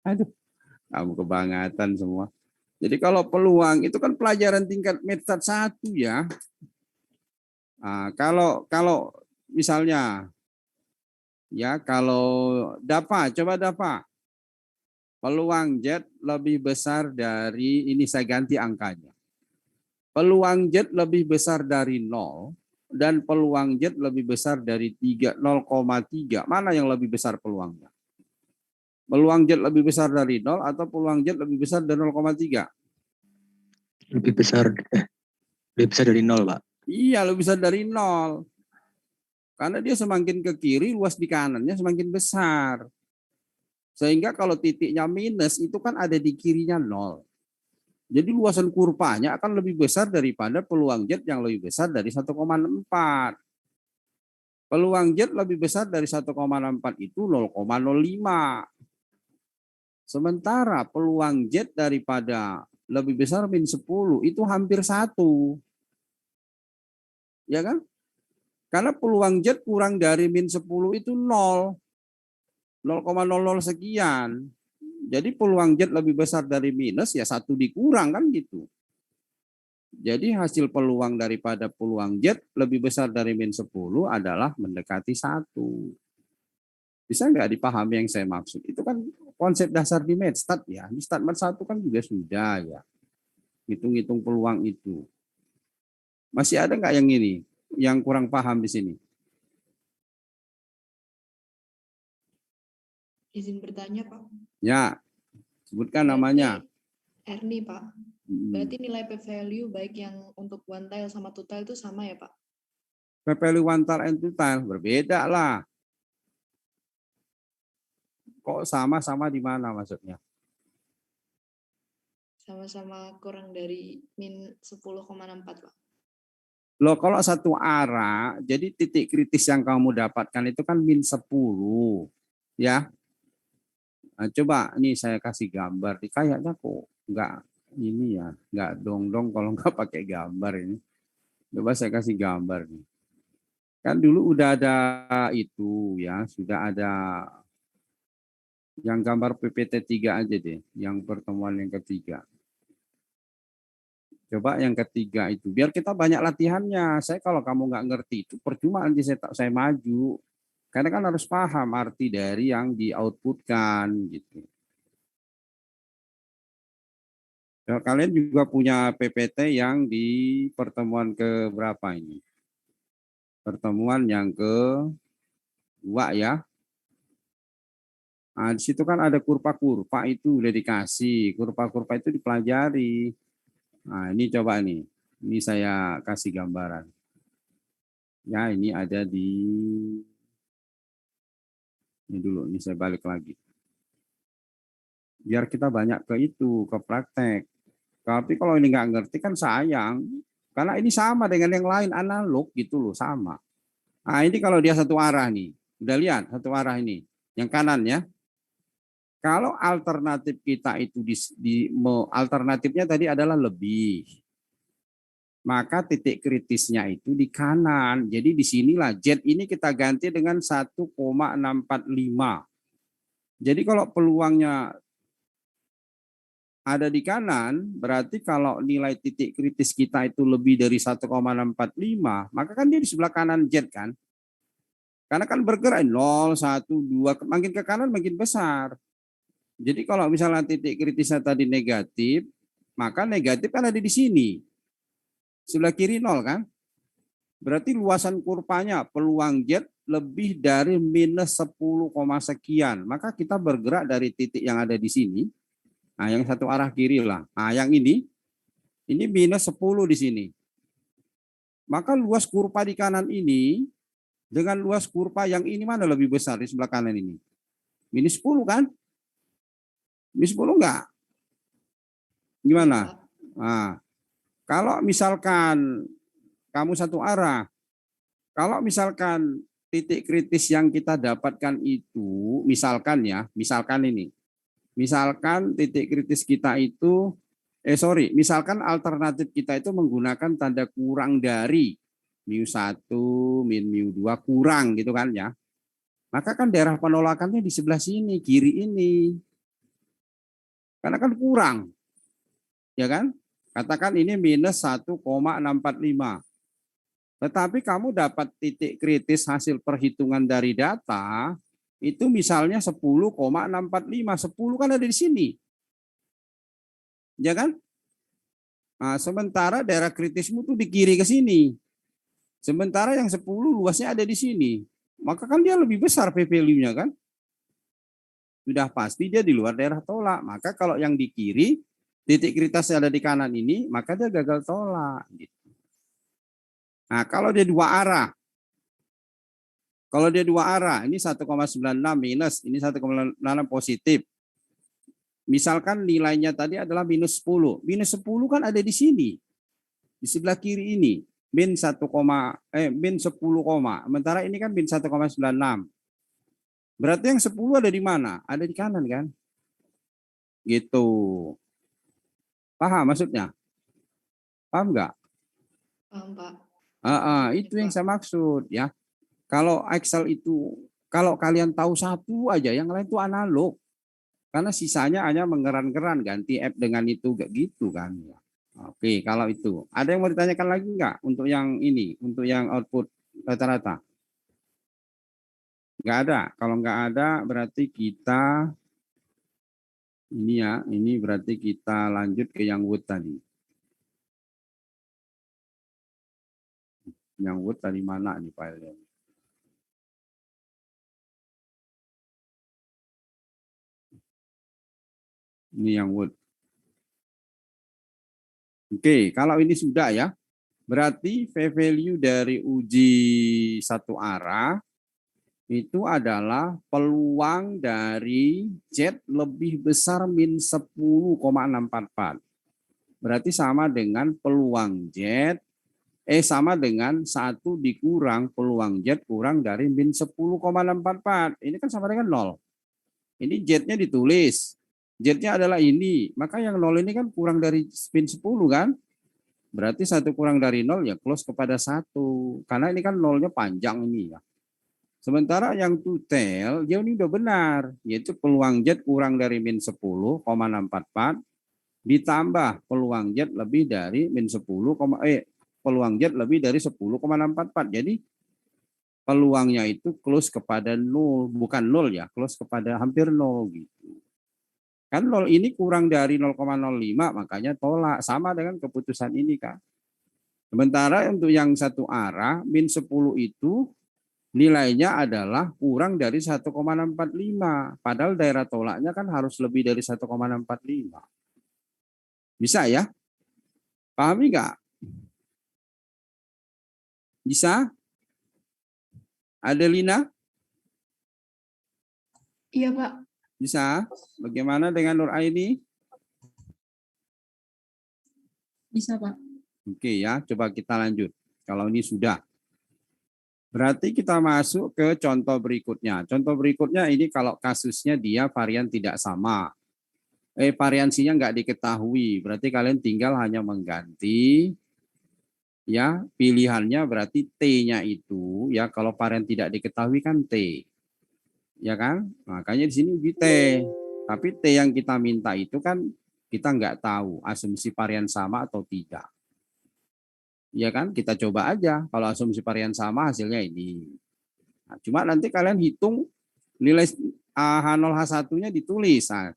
Aduh, kamu kebangetan semua. Jadi kalau peluang itu kan pelajaran tingkat Medstat 1 ya. Nah, kalau misalnya ya kalau coba DAPA. Peluang Z lebih besar dari, ini saya ganti angkanya. Peluang Z lebih besar dari 0 dan peluang Z lebih besar dari 0,3. Mana yang lebih besar peluangnya? Peluang jet lebih besar dari 0 atau peluang jet lebih besar dari 0,3? Lebih besar dari 0, Pak. Iya, lebih besar dari 0. Karena dia semakin ke kiri, luas di kanannya semakin besar. Sehingga kalau titiknya minus, itu kan ada di kirinya 0. Jadi luasan kurvanya akan lebih besar daripada peluang jet yang lebih besar dari 1,4. Peluang jet lebih besar dari 1,4 itu 0,05. Sementara peluang jet daripada lebih besar min 10 itu hampir 1. Ya kan? Karena peluang jet kurang dari min 10 itu 0. 0,00 sekian. Jadi peluang jet lebih besar dari minus ya 1 dikurang kan gitu. Jadi hasil peluang daripada peluang jet lebih besar dari min 10 adalah mendekati 1. Bisa nggak dipahami yang saya maksud? Itu kan konsep dasar di MedStat ya. Di statement 1 kan juga sudah ya. Hitung-hitung peluang itu. Masih ada nggak yang ini? Yang kurang paham di sini? Izin bertanya, Pak. Ya, sebutkan namanya. Erni, Pak. Berarti nilai p-value baik yang untuk one tile sama two tile itu sama ya, Pak? P-value one tile and two tile berbeda lah. Kok sama-sama di mana maksudnya? Sama-sama kurang dari min 10,64, Pak. Loh, kalau satu arah, jadi titik kritis yang kamu dapatkan itu kan min 10. Ya. Nah, coba ini saya kasih gambar. Kayaknya kok enggak ini ya, enggak dong kalau enggak pakai gambar ini. Coba saya kasih gambar nih. Kan dulu udah ada itu ya, sudah ada yang gambar PPT 3 aja deh, yang pertemuan yang ketiga. Coba yang ketiga itu, biar kita banyak latihannya. Saya kalau kamu nggak ngerti itu percuma nanti saya maju. Karena kan harus paham arti dari yang di-outputkan gitu. Ya, kalian juga punya PPT yang di pertemuan ke berapa ini? Pertemuan yang kedua ya. Nah, di situ kan ada kurva-kurva itu udah dikasih. Kurva-kurva itu dipelajari. Nah, ini coba nih. Ini saya kasih gambaran. Ya, ini ada di ini dulu, ini saya balik lagi. Biar kita banyak ke itu, ke praktek. Tapi kalau ini nggak ngerti kan sayang. Karena ini sama dengan yang lain, analog gitu loh, sama. Nah, ini kalau dia satu arah nih. Udah lihat satu arah ini. Yang kanan ya. Kalau alternatif kita itu alternatifnya tadi adalah lebih. Maka titik kritisnya itu di kanan. Jadi disinilah jet ini kita ganti dengan 1,645. Jadi kalau peluangnya ada di kanan, berarti kalau nilai titik kritis kita itu lebih dari 1,645, maka kan dia di sebelah kanan jet kan. Karena kan bergerak 0, 1, 2, makin ke kanan makin besar. Jadi kalau misalnya titik kritisnya tadi negatif, maka negatif kan ada di sini. Sebelah kiri 0 kan. Berarti luasan kurvanya peluang jet lebih dari minus 10, sekian. Maka kita bergerak dari titik yang ada di sini. Nah, yang satu arah kiri lah. Nah, yang ini minus 10 di sini. Maka luas kurva di kanan ini dengan luas kurva yang ini mana lebih besar di sebelah kanan ini? Minus 10 kan? Minus 10 enggak? Gimana? Nah, kalau misalkan kamu satu arah, kalau misalkan titik kritis yang kita dapatkan itu, misalkan ini. Misalkan titik kritis kita itu, misalkan alternatif kita itu menggunakan tanda kurang dari mu1, min mu2 kurang gitu kan ya. Maka kan daerah penolakannya di sebelah sini, kiri ini. Karena kan kurang. Ya kan? Katakan ini minus 1,645. Tetapi kamu dapat titik kritis hasil perhitungan dari data, itu misalnya 10,645. 10 kan ada di sini. Ya kan? Nah, sementara daerah kritismu tuh di kiri ke sini. Sementara yang 10 luasnya ada di sini. Maka kan dia lebih besar P-value-nya kan? sudah pasti dia di luar daerah tolak. Maka kalau yang di kiri, titik kritasnya ada di kanan ini, maka dia gagal tolak. Gitu. Nah, kalau dia dua arah, ini 1,96 minus, ini 1,96 positif. Misalkan nilainya tadi adalah minus 10. Minus 10 kan ada di sini. Di sebelah kiri ini. Min 10, sementara ini kan min 1,96. Berarti yang 10 ada di mana? Ada di kanan kan? Gitu. Paham maksudnya? Paham nggak? Paham, Pak. Itu yang saya maksud ya. Kalau Excel itu, kalau kalian tahu satu aja, yang lain itu analog. Karena sisanya hanya mengeran-geran, ganti app dengan itu, gak gitu kan. Oke, kalau itu. Ada yang mau ditanyakan lagi nggak untuk yang ini, untuk yang output rata-rata? Nggak ada. Kalau nggak ada, berarti kita, ini ya, ini berarti kita lanjut ke yang wood tadi. Yang wood tadi mana nih filenya? Ini yang wood. Oke, kalau ini sudah ya, berarti V-value dari uji satu arah itu adalah peluang dari Z lebih besar min 10,644. Berarti sama dengan peluang Z, sama dengan 1 dikurang peluang Z kurang dari min 10,644. Ini kan sama dengan 0. Ini Z-nya ditulis. Z-nya adalah ini, maka yang 0 ini kan kurang dari min 10 kan? Berarti 1 kurang dari 0 ya close kepada 1. Karena ini kan 0-nya panjang ini ya. Sementara yang to tail, dia ini udah benar. Yaitu peluang Z kurang dari min 10,644 ditambah peluang Z lebih dari min 10, peluang Z lebih dari 10,644. Jadi peluangnya itu close kepada 0. Bukan 0 ya, close kepada hampir 0 gitu. Kan 0 ini kurang dari 0,05, makanya tolak. Sama dengan keputusan ini kan. Sementara untuk yang satu arah, min 10 itu nilainya adalah kurang dari 1,645. Padahal daerah tolaknya kan harus lebih dari 1,645. Bisa ya? Pahami nggak? Bisa? Adelina? Iya, Pak. Bisa? Bagaimana dengan Nur Aini? Bisa, Pak. Oke ya, coba kita lanjut. Kalau ini sudah. Berarti kita masuk ke contoh berikutnya. Contoh berikutnya ini kalau kasusnya dia varian tidak sama. Variansinya nggak diketahui. Berarti kalian tinggal hanya mengganti ya pilihannya berarti T-nya itu ya kalau varian tidak diketahui kan T. Ya kan? Makanya di sini uji T. Tapi T yang kita minta itu kan kita nggak tahu asumsi varian sama atau tidak. Ya kan? Kita coba aja. Kalau asumsi varian sama hasilnya ini. Nah, cuma nanti kalian hitung nilai H0 H1-nya ditulis. Nah,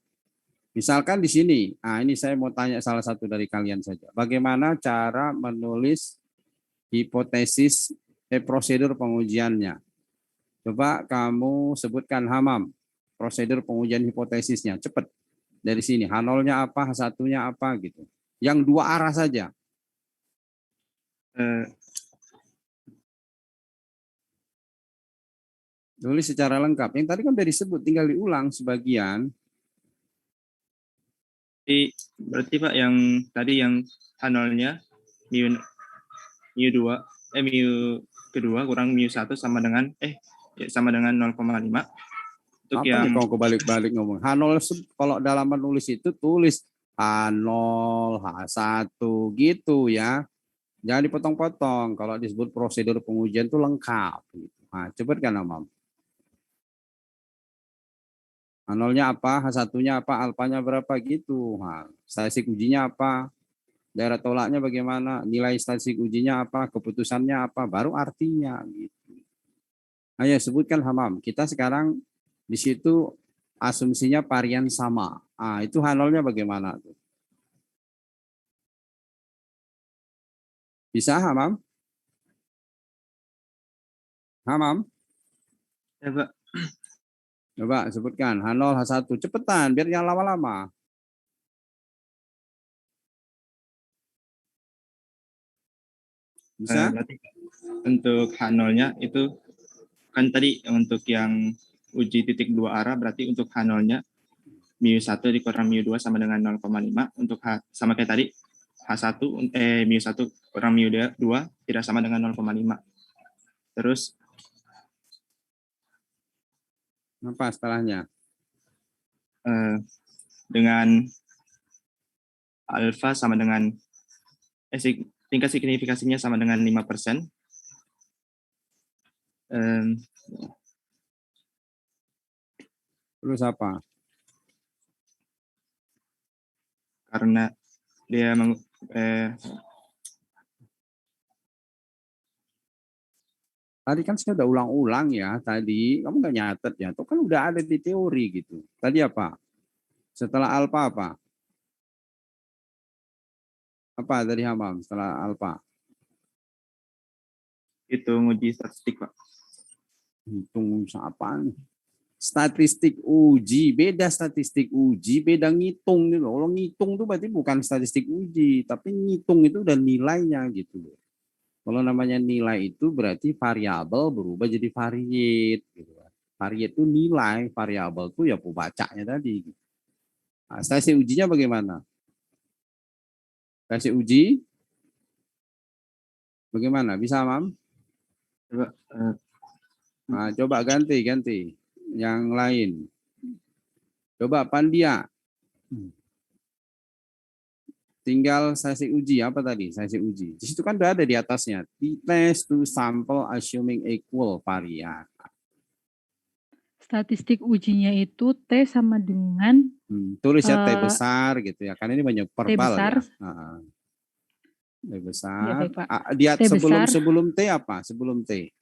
misalkan di sini. Nah, ini saya mau tanya salah satu dari kalian saja. Bagaimana cara menulis hipotesis prosedur pengujiannya? Coba kamu sebutkan Hamam, prosedur pengujian hipotesisnya. Cepat. Dari sini, H0-nya apa, H1-nya apa gitu. Yang dua arah saja. Tulis secara lengkap. Yang tadi kan sudah disebut, tinggal diulang sebagian. Berarti Pak yang tadi yang H0-nya mu kedua kurang mu1 sama dengan 0,5. Untuk apa yang kau kebalik-balik ngomong? H0 kalau dalam menulis itu tulis H0, H1 gitu ya. Jangan dipotong-potong. Kalau disebut prosedur pengujian itu lengkap. Nah, cepatkan Amam. H0-nya apa, H1-nya apa, alfanya berapa gitu. Nah, statistik ujinya apa, daerah tolaknya bagaimana, nilai statistik ujinya apa, keputusannya apa, baru artinya gitu. Ayo sebutkan Hamam. Kita sekarang di situ asumsinya varian sama. Ah, itu H0-nya bagaimana tuh? Bisa Hamam? Hamam? ya Pak, Coba sebutkan H0, H1. Cepetan, biar jangan lama-lama. Bisa? Berarti untuk H0-nya itu kan tadi untuk yang uji titik dua arah, berarti untuk H0-nya mu1 dikurang mu2 sama dengan 0,5. Untuk sama kayak tadi, H1 mu1 kurang mu2 tidak sama dengan 0,5. Terus Apa setelahnya? dengan alfa sama dengan tingkat signifikasinya sama dengan 5%. Terus apa? Karena dia Tadi kan saya udah ulang-ulang ya. Tadi kamu nggak nyatet ya. Itu kan udah ada di teori gitu. Tadi apa? Setelah alfa apa? Apa tadi Hamam? Setelah alfa? itu nguji statistik, Pak. Hitung apaan? Statistik uji. Beda statistik uji, beda ngitung. Gitu. Kalau ngitung itu berarti bukan statistik uji. Tapi ngitung itu udah nilainya gitu loh. Kalau namanya nilai itu berarti variabel berubah jadi variate. Gitu. Variate itu nilai, variabel itu ya pembacanya tadi. Nah, statistik ujinya bagaimana? Statistik uji bagaimana? Bisa, Mam? Coba, Nah, coba ganti. Yang lain. Coba Pandia. Tinggal statistik uji apa tadi? Statistik uji. Di situ kan udah ada di atasnya. Test to sample assuming equal varian. Statistik ujinya itu T sama dengan Tulis ya T besar gitu ya. Karena ini banyak verbal T besar. ya. T besar. Ya, baik, Pak. Dia T besar. sebelum T apa? Sebelum T.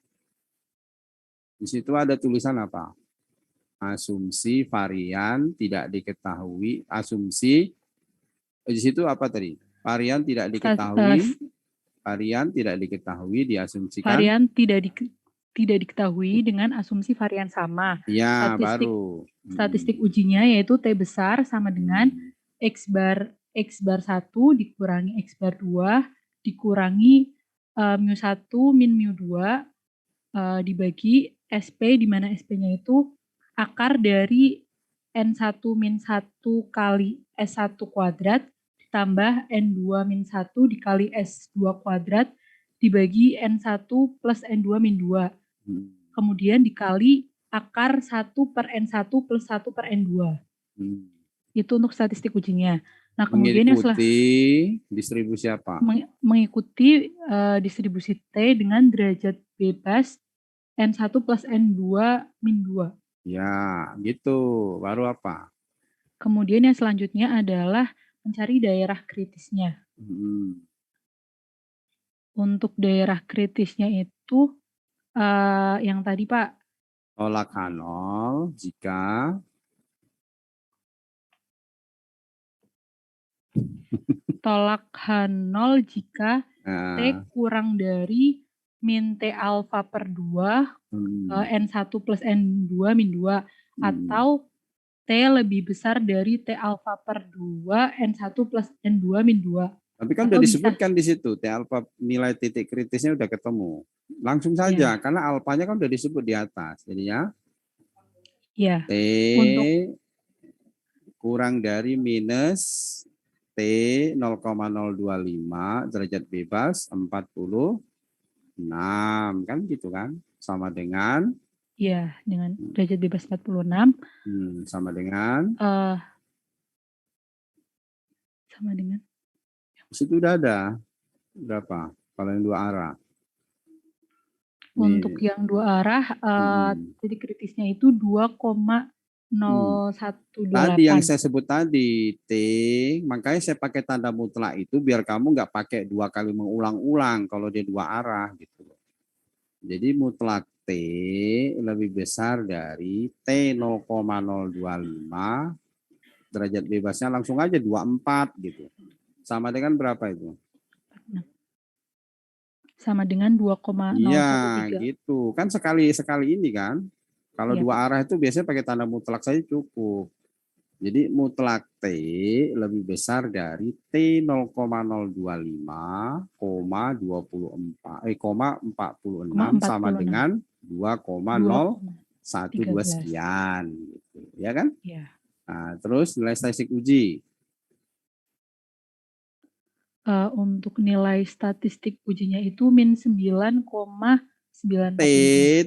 Di situ ada tulisan apa? Asumsi varian tidak diketahui. Asumsi di situ apa tadi? Varian tidak diketahui. Varian tidak diketahui diasumsikan. Varian tidak diketahui dengan asumsi varian sama. Ya, baru. Statistik ujinya yaitu T besar sama dengan X bar 1 dikurangi X bar 2 dikurangi mu1 min mu2 dibagi SP, di mana SP-nya itu akar dari N1 min 1 kali S1 kuadrat ditambah N2 min 1 dikali S2 kuadrat dibagi N1 plus N2 min 2. Kemudian dikali akar 1 per N1 plus 1 per N2. Itu untuk statistik ujinya. Nah, kemudian mengikuti distribusi apa? Mengikuti distribusi T dengan derajat bebas N1 plus N2 min 2. Ya, gitu. Baru apa? Kemudian yang selanjutnya adalah mencari daerah kritisnya. Untuk daerah kritisnya itu yang tadi Pak. Tolak H0 jika tolak H0 jika T kurang dari min T alfa per 2 N1 plus N2 min 2 atau T lebih besar dari T alfa per 2 N1 plus N2 min 2. Tapi kan udah disebutkan di situ T alfa nilai titik kritisnya udah ketemu. Langsung saja karena alfanya kan udah disebut di atas. Jadi ya. Ya. T kurang dari minus T 0,025 derajat bebas 46 kan gitu kan sama dengan dengan derajat bebas 46 sama dengan di situ udah ada berapa kalau yang dua arah untuk yang dua arah titik kritisnya itu 2,018. Tadi yang saya sebut tadi T, makanya saya pakai tanda mutlak itu biar kamu nggak pakai dua kali mengulang-ulang kalau dia dua arah gitu. Jadi mutlak T lebih besar dari T 0,025 derajat bebasnya langsung aja 24 gitu. Sama dengan berapa itu? Sama dengan 2,013. Iya gitu. Kan sekali ini kan. Kalau Iya, dua arah itu biasanya pakai tanda mutlak saja cukup. Jadi mutlak T lebih besar dari T 0,025, 46 sama 46. dengan 2,012 2,13. sekian. Gitu. Ya kan? Ya. Nah, terus nilai statistik uji. Untuk nilai statistik ujinya itu min 9,945. T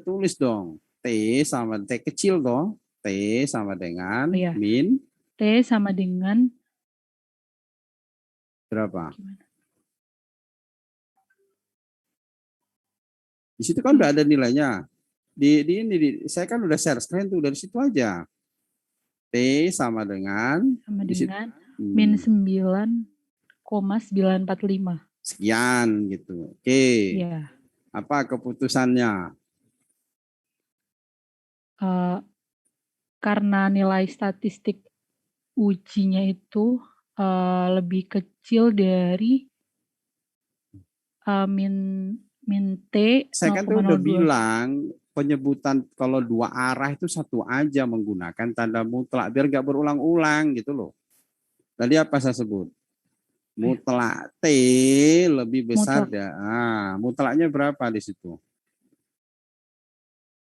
tulis dong. T sama T kecil dong. T sama dengan Oh, iya. min T sama dengan berapa? gimana? Di situ kan udah ada nilainya. Saya kan udah share screen tuh dari situ aja. T sama dengan Sama di situ, dengan min 9,945. sekian gitu. Oke. Iya. Apa keputusannya? Karena nilai statistik ujinya itu lebih kecil dari min T Saya kan tuh udah 0,02. bilang penyebutan kalau dua arah itu satu aja menggunakan tanda mutlak biar nggak berulang-ulang gitu loh. Tadi apa saya sebut? Mutlak T lebih besar mutlaknya berapa di situ?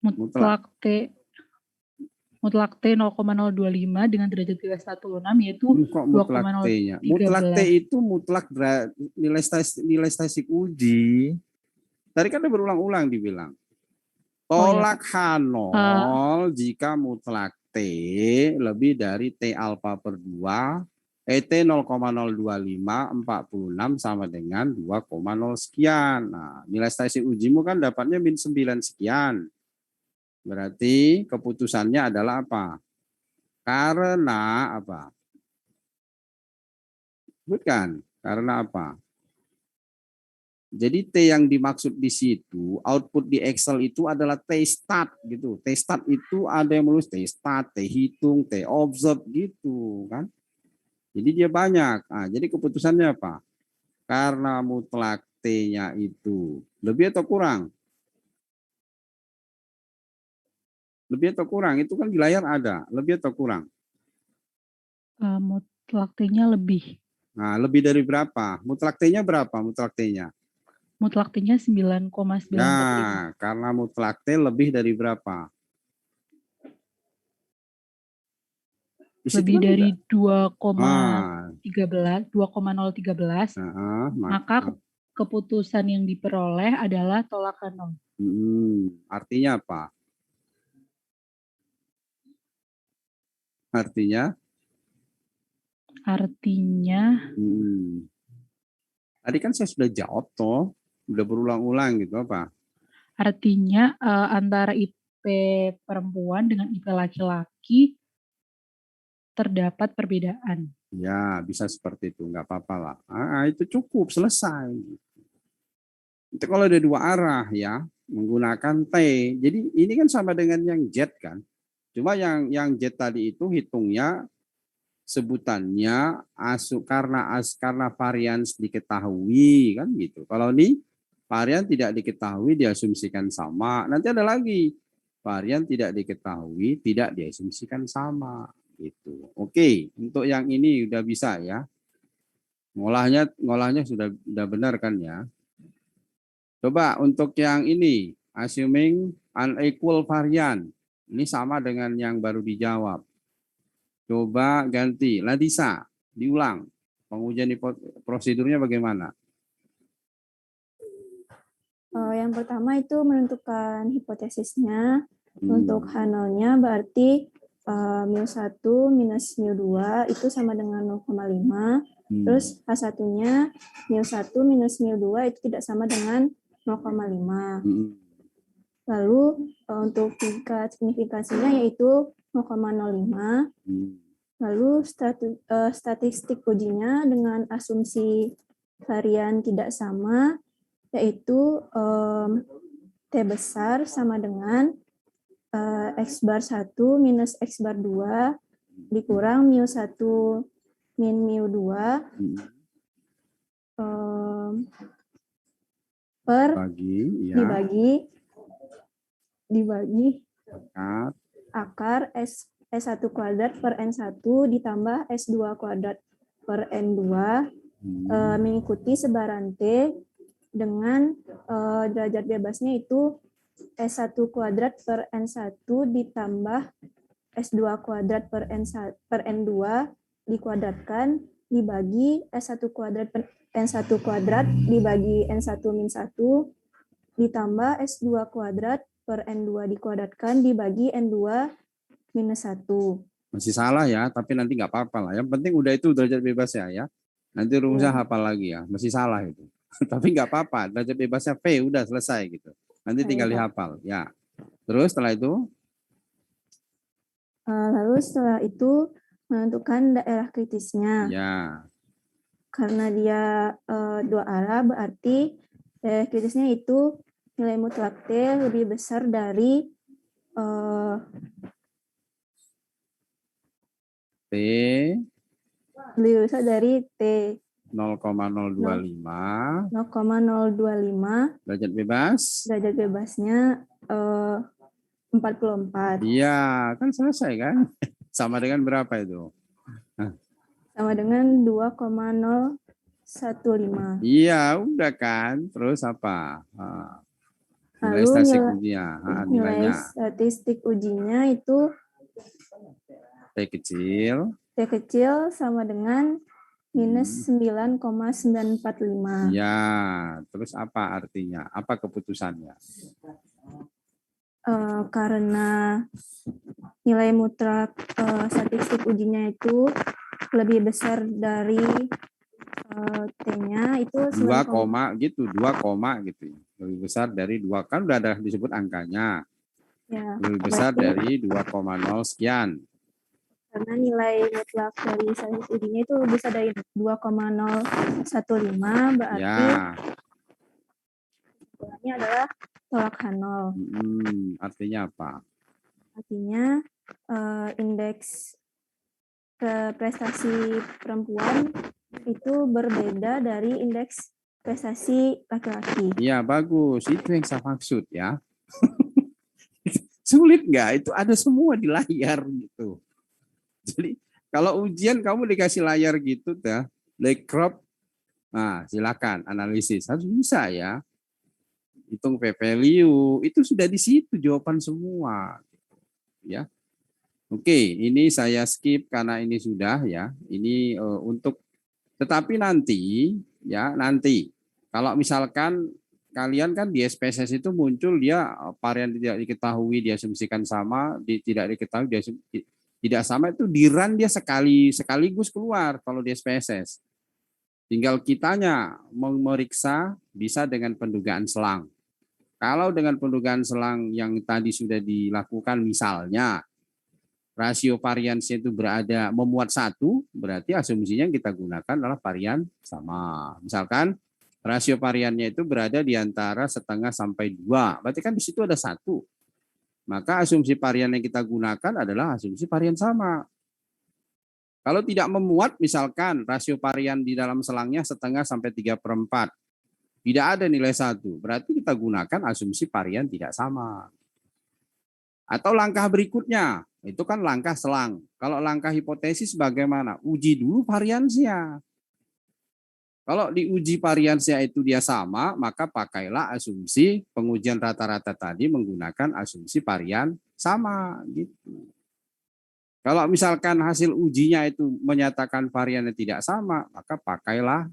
Mutlak T 0,025 dengan derajat 316 yaitu kok mutlak T-nya? 2,013. Mutlak T itu mutlak nilai statistik uji. Tadi kan udah berulang-ulang dibilang. Tolak H0 jika mutlak T lebih dari T alfa per 2, T 0,025, 46 sama dengan 2,0 sekian. Nah, nilai statistik ujimu kan dapatnya min 9 sekian. Berarti keputusannya adalah apa? Karena apa? Bukan, karena apa? Jadi T yang dimaksud di situ, output di Excel itu adalah T stat gitu. T stat itu ada yang menulis T stat, T hitung, T observe gitu kan. Jadi dia banyak. Nah, jadi keputusannya apa? Karena mutlak T-nya itu lebih atau kurang? Lebih atau kurang? Itu kan di layar ada. Lebih atau kurang? Mutlak T-nya lebih. Nah, lebih dari berapa? Mutlak T-nya berapa? Mutlak T-nya? Mutlak T-nya 9,945. Nah, karena mutlak T lebih dari berapa? Lebih kan dari 2,013. 2,013, maka keputusan yang diperoleh adalah tolakan 0. Artinya apa? Artinya? Tadi kan saya sudah jawab toh, udah berulang-ulang gitu apa? Artinya antara IP perempuan dengan IP laki-laki terdapat perbedaan. Ya, bisa seperti itu, nggak apa-apa lah. Itu cukup, selesai. Itu kalau ada dua arah ya, menggunakan T. Jadi ini kan sama dengan yang Z kan. Cuma yang Z tadi itu hitungnya sebutannya karena varian diketahui kan gitu. Kalau ini varian tidak diketahui diasumsikan sama. Nanti ada lagi varian tidak diketahui tidak diasumsikan sama gitu. Oke, untuk yang ini udah bisa ya. Ngolahnya sudah benar kan ya. Coba untuk yang ini assuming unequal varian. Ini sama dengan yang baru dijawab. Coba ganti. Ladisa, diulang. Pengujian prosedurnya bagaimana? Yang pertama itu menentukan hipotesisnya. Untuk H0-nya berarti mu1 minus mu2 itu sama dengan 0,5. Terus H1-nya mu1 minus mu2 itu tidak sama dengan 0,5. Lalu untuk tingkat signifikansinya yaitu 0,05. Lalu statistik ujinya dengan asumsi varian tidak sama, yaitu T besar sama dengan X bar 1 minus X bar 2 dikurang mu1 min mu2 per dibagi akar S1 kuadrat per N1 ditambah S2 kuadrat per N2 mengikuti sebaran T dengan derajat bebasnya itu S1 kuadrat per N1 ditambah S2 kuadrat per N2 dikuadratkan dibagi S1 kuadrat per N1 kuadrat dibagi N1 min 1 ditambah S2 kuadrat per N2 dikuadratkan dibagi N2 minus 1. Masih salah ya, tapi nanti nggak apa-apa lah. Yang penting udah itu derajat bebasnya ya. Nanti rumusnya hafal lagi ya. Masih salah itu. Tapi nggak apa-apa, derajat bebasnya P udah selesai gitu. Nanti tinggal dihafal ya. Terus setelah itu? Lalu setelah itu menentukan daerah kritisnya. Ya. Karena dia dua arah, berarti daerah kritisnya itu nilai mutlak T lebih besar dari T lebih besar dari T 0,025 derajat bebasnya 44. Iya, kan selesai kan? Sama dengan berapa itu? Sama dengan 2,015. Iya, udah kan. Terus apa? Nilai statistik ujinya. Nilai statistik ujinya itu T kecil sama dengan minus 9,945. Ya, terus apa artinya? Apa keputusannya? Karena nilai mutlak statistik ujinya itu lebih besar dari T-nya itu 2, gitu, 2, gitu. Lebih besar dari 2, kan udah ada disebut angkanya. Ya, lebih besar dari 2,0 sekian. Karena nilai mutlak dari statistik ujinya itu lebih besar dari 2,015, berarti kesimpulannya adalah tolak H0. Artinya apa? Artinya indeks prestasi perempuan itu berbeda dari indeks prestasi laki-laki. Iya, bagus. Itu yang saya maksud ya. Sulit nggak? Itu ada semua di layar gitu. Jadi kalau ujian kamu dikasih layar gitu, like crop, nah silakan analisis, harus bisa ya. Hitung p-value, itu sudah di situ jawaban semua, ya. Oke, ini saya skip karena ini sudah ya. Ini untuk, tetapi nanti ya nanti kalau misalkan kalian kan di SPSS itu muncul dia varian tidak diketahui diasumsikan sama, tidak diketahui tidak sama, itu di run dia sekaligus keluar kalau di SPSS. Tinggal kitanya memeriksa bisa dengan pendugaan selang. Kalau dengan pendugaan selang yang tadi sudah dilakukan, misalnya rasio variansi itu berada memuat 1, berarti asumsinya yang kita gunakan adalah varian sama. Misalkan rasio variannya itu berada di antara 1/2 sampai 2, berarti kan di situ ada 1. Maka asumsi varian yang kita gunakan adalah asumsi varian sama. Kalau tidak memuat, misalkan rasio varian di dalam selangnya 1/2 sampai 3/4, tidak ada nilai 1, berarti kita gunakan asumsi varian tidak sama. Atau langkah berikutnya, itu kan langkah selang. Kalau langkah hipotesis bagaimana? Uji dulu variansia. Kalau diuji variansia itu dia sama, maka pakailah asumsi pengujian rata-rata tadi menggunakan asumsi varian sama gitu. Kalau misalkan hasil ujinya itu menyatakan variannya tidak sama, maka pakailah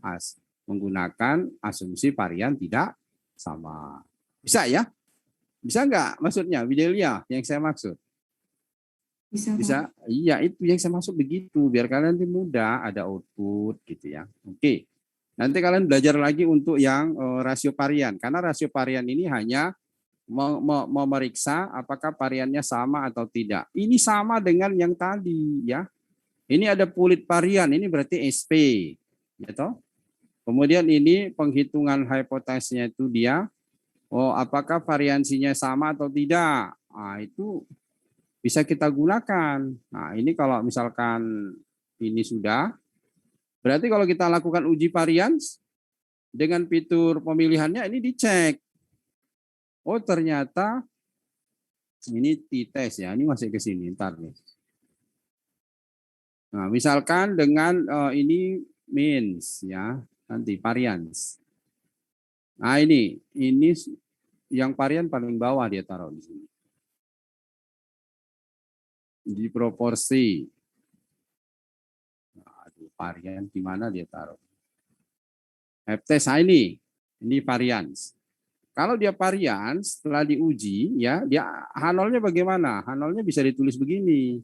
menggunakan asumsi varian tidak sama. Bisa ya? Bisa enggak maksudnya, Widelia, yang saya maksud? Bisa. Iya, itu yang saya maksud begitu. Biar kalian nanti mudah, ada output gitu ya. Oke. Nanti kalian belajar lagi untuk yang rasio varian. Karena rasio varian ini hanya memeriksa apakah variannya sama atau tidak. Ini sama dengan yang tadi ya. Ini ada pulit varian, ini berarti SP. Gitu. Kemudian ini penghitungan hipotesisnya itu dia, apakah variansinya sama atau tidak. Nah, itu bisa kita gunakan. Nah, ini kalau misalkan ini sudah, berarti kalau kita lakukan uji varians dengan fitur pemilihannya ini dicek. Oh, ternyata Ini t-test ya, ini masih ke sini, ntar nih. Nah, misalkan dengan ini means ya, nanti variance. Nah, ini yang varian paling bawah dia taruh di sini. Di proporsi. Nah, varian di mana dia taruh? F-test, nah ini variance. Kalau dia variance setelah diuji ya, dia H0-nya bagaimana? H0-nya bisa ditulis begini.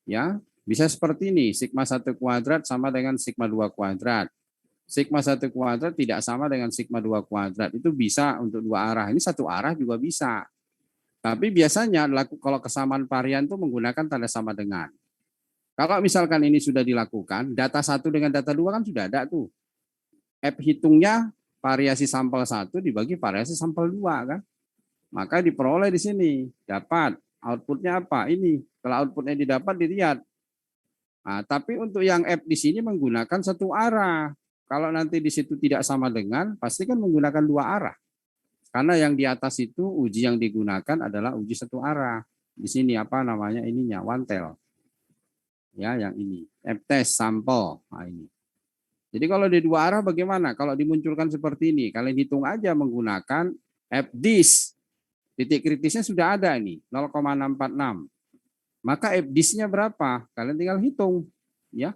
Ya, bisa seperti ini, sigma 1 kuadrat sama dengan sigma 2 kuadrat. Sigma 1 kuadrat tidak sama dengan sigma 2 kuadrat. Itu bisa untuk dua arah. Ini satu arah juga bisa. Tapi biasanya kalau kesamaan varian itu menggunakan tanda sama dengan. Kalau misalkan ini sudah dilakukan, data 1 dengan data 2 kan sudah ada tuh. F hitungnya variasi sampel 1 dibagi variasi sampel 2 kan. Maka diperoleh di sini. Dapat outputnya apa? Ini. Kalau outputnya didapat dilihat. Nah, tapi untuk yang F di sini menggunakan satu arah. Kalau nanti di situ tidak sama dengan, pasti kan menggunakan dua arah. Karena yang di atas itu uji yang digunakan adalah uji satu arah. Di sini apa namanya ininya, one tail. Ya, yang ini. F-test sampel. Nah, ini. Jadi kalau di dua arah bagaimana? Kalau dimunculkan seperti ini, kalian hitung aja menggunakan F-dis. Titik kritisnya sudah ada ini, 0,646. Maka F-disnya berapa? Kalian tinggal hitung, ya.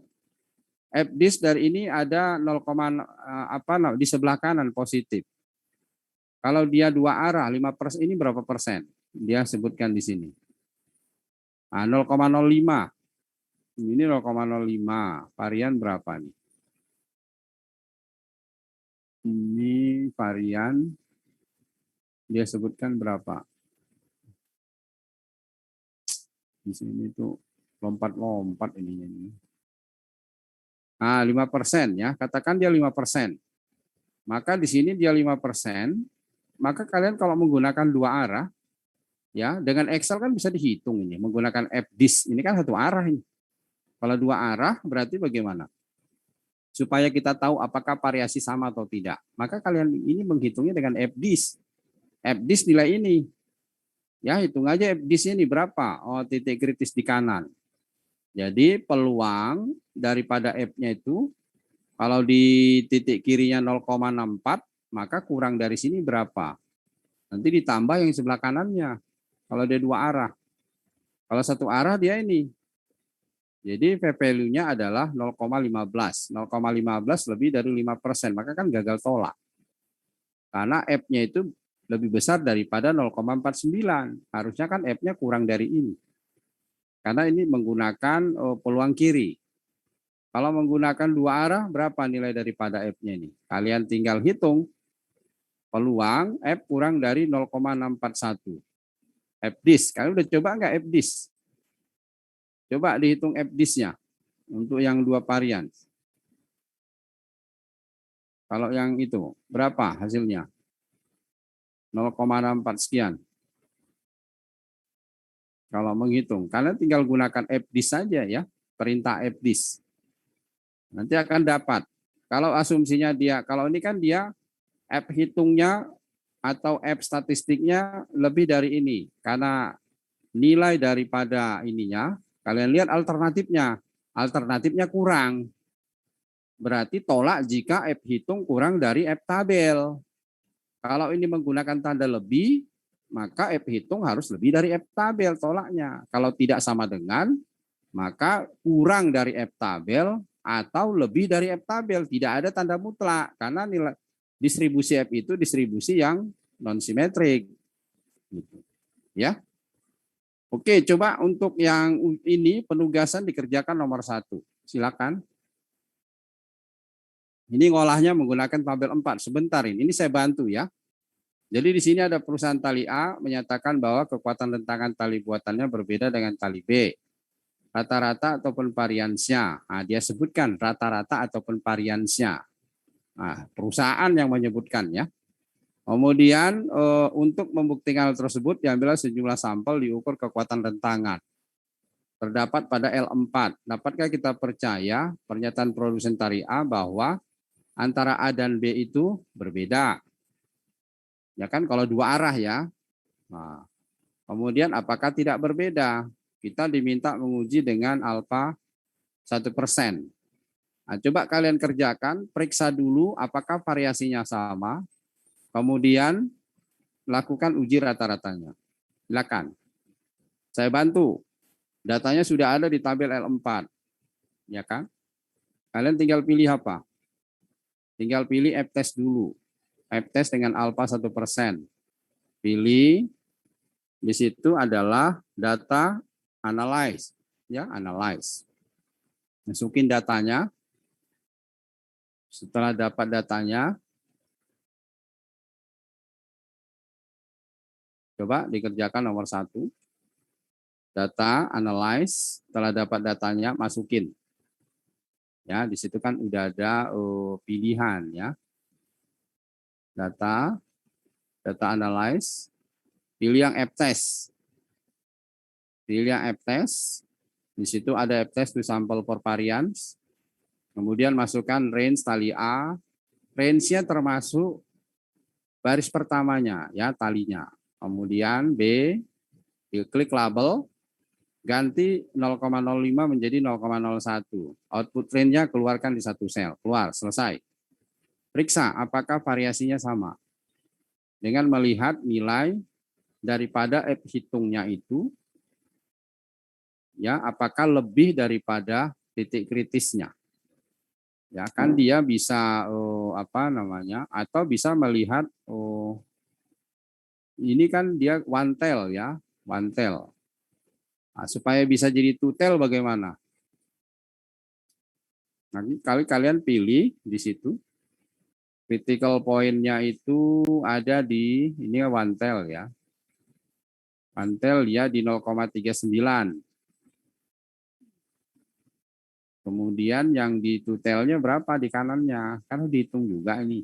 F-dis dari ini ada 0, di sebelah kanan positif. Kalau dia dua arah 5%, ini berapa persen? Dia sebutkan di sini. Nah, 0,05. Ini 0,05. Varian berapa nih? Ini varian dia sebutkan berapa? Di sini tuh lompat-lompat ini. Nah, 5% ya. Katakan dia 5%. Maka di sini dia 5%. Maka kalian kalau menggunakan dua arah, ya dengan Excel kan bisa dihitung ini. Menggunakan F-dis. Ini kan satu arah ini. Kalau dua arah berarti bagaimana? Supaya kita tahu apakah variasi sama atau tidak. Maka kalian ini menghitungnya dengan F-dis. F-dis nilai ini. Ya, hitung aja F-dis ini berapa? Oh, titik kritis di kanan. Jadi peluang daripada F-nya itu, kalau di titik kirinya 0,64, maka kurang dari sini berapa? Nanti ditambah yang sebelah kanannya. Kalau dia dua arah. Kalau satu arah dia ini. Jadi p-value-nya adalah 0,15. 0,15 lebih dari 5%, maka kan gagal tolak. Karena F-nya itu lebih besar daripada 0,49. Harusnya kan F-nya kurang dari ini. Karena ini menggunakan peluang kiri. Kalau menggunakan dua arah, berapa nilai daripada F-nya ini? Kalian tinggal hitung peluang F kurang dari 0,641. F-dis, kalian udah coba nggak F-dis? Coba dihitung F-dis-nya untuk yang dua varian. Kalau yang itu, berapa hasilnya? 0,64 sekian. Kalau menghitung, kalian tinggal gunakan F-dis saja ya, perintah F-dis. Nanti akan dapat. Kalau asumsinya dia, kalau ini kan dia F hitungnya atau F statistiknya lebih dari ini. Karena nilai daripada ininya, kalian lihat alternatifnya. Alternatifnya kurang. Berarti tolak jika F hitung kurang dari F tabel. Kalau ini menggunakan tanda lebih, maka F hitung harus lebih dari F tabel tolaknya. Kalau tidak sama dengan, maka kurang dari F tabel atau lebih dari F tabel. Tidak ada tanda mutlak karena nilai distribusi F itu distribusi yang non simetrik. Ya. Oke, coba untuk yang ini penugasan dikerjakan nomor 1. Silakan. Ini ngolahnya menggunakan tabel 4. Sebentar ini saya bantu ya. Jadi di sini ada perusahaan tali A menyatakan bahwa kekuatan rentangan tali buatannya berbeda dengan tali B. Rata-rata ataupun variansnya. Nah, dia sebutkan rata-rata ataupun variansnya. Nah, perusahaan yang menyebutkan ya. Kemudian untuk membuktikan hal tersebut diambil sejumlah sampel diukur kekuatan rentangan. Terdapat pada L4. Dapatkah kita percaya pernyataan produsen tali A bahwa antara A dan B itu berbeda? Ya kan kalau dua arah ya. Nah, Kemudian apakah tidak berbeda? Kita diminta menguji dengan alfa 1%. Nah, coba kalian kerjakan, periksa dulu apakah variasinya sama, kemudian lakukan uji rata-ratanya. Silakan. Saya bantu. Datanya sudah ada di tabel L4. Ya kan? Kalian tinggal pilih apa? Tinggal pilih F-test dulu. F-test dengan alfa 1%. Pilih. Di situ adalah data analyze. Ya, analyze. Masukin datanya. Setelah dapat datanya, coba dikerjakan nomor 1. Data, analyze, setelah dapat datanya, masukin. Ya, di situ kan udah ada pilihan ya. Data analyze, pilih yang F-test. Pilih yang F-test. Di situ ada F-test to sample for variance. Kemudian masukkan range tali A. Range-nya termasuk baris pertamanya ya, talinya. Kemudian B, klik label, ganti 0,05 menjadi 0,01. Output range-nya keluarkan di satu sel. Keluar, selesai. Periksa apakah variasinya sama. Dengan melihat nilai daripada F hitungnya itu, ya apakah lebih daripada titik kritisnya. Ya kan dia bisa atau bisa melihat ini kan dia one tail ya, one tail. Nah, supaya bisa jadi two tail bagaimana? Nanti kalian pilih di situ. Critical point-nya itu ada di ini one tail ya. One tail dia di 0,39. Kemudian yang di two-tailnya berapa di kanannya? Kan dihitung juga ini.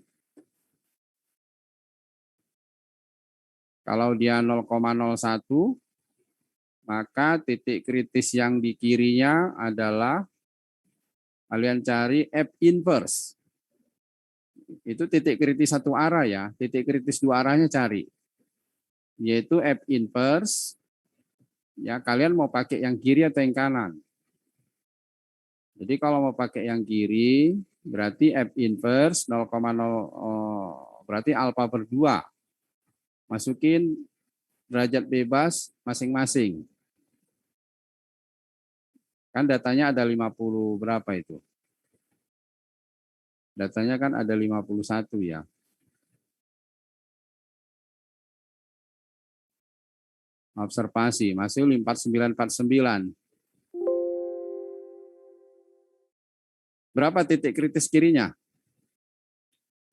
Kalau dia 0,01, maka titik kritis yang di kirinya adalah kalian cari F inverse. Itu titik kritis satu arah ya. Titik kritis dua arahnya cari. Yaitu F inverse. Ya, kalian mau pakai yang kiri atau yang kanan? Jadi kalau mau pakai yang kiri, berarti F inverse 0,0, berarti alfa per 2. Masukin derajat bebas masing-masing. Kan datanya ada 50 berapa itu? Datanya kan ada 51 ya. Observasi, masih 4949. Berapa titik kritis kirinya?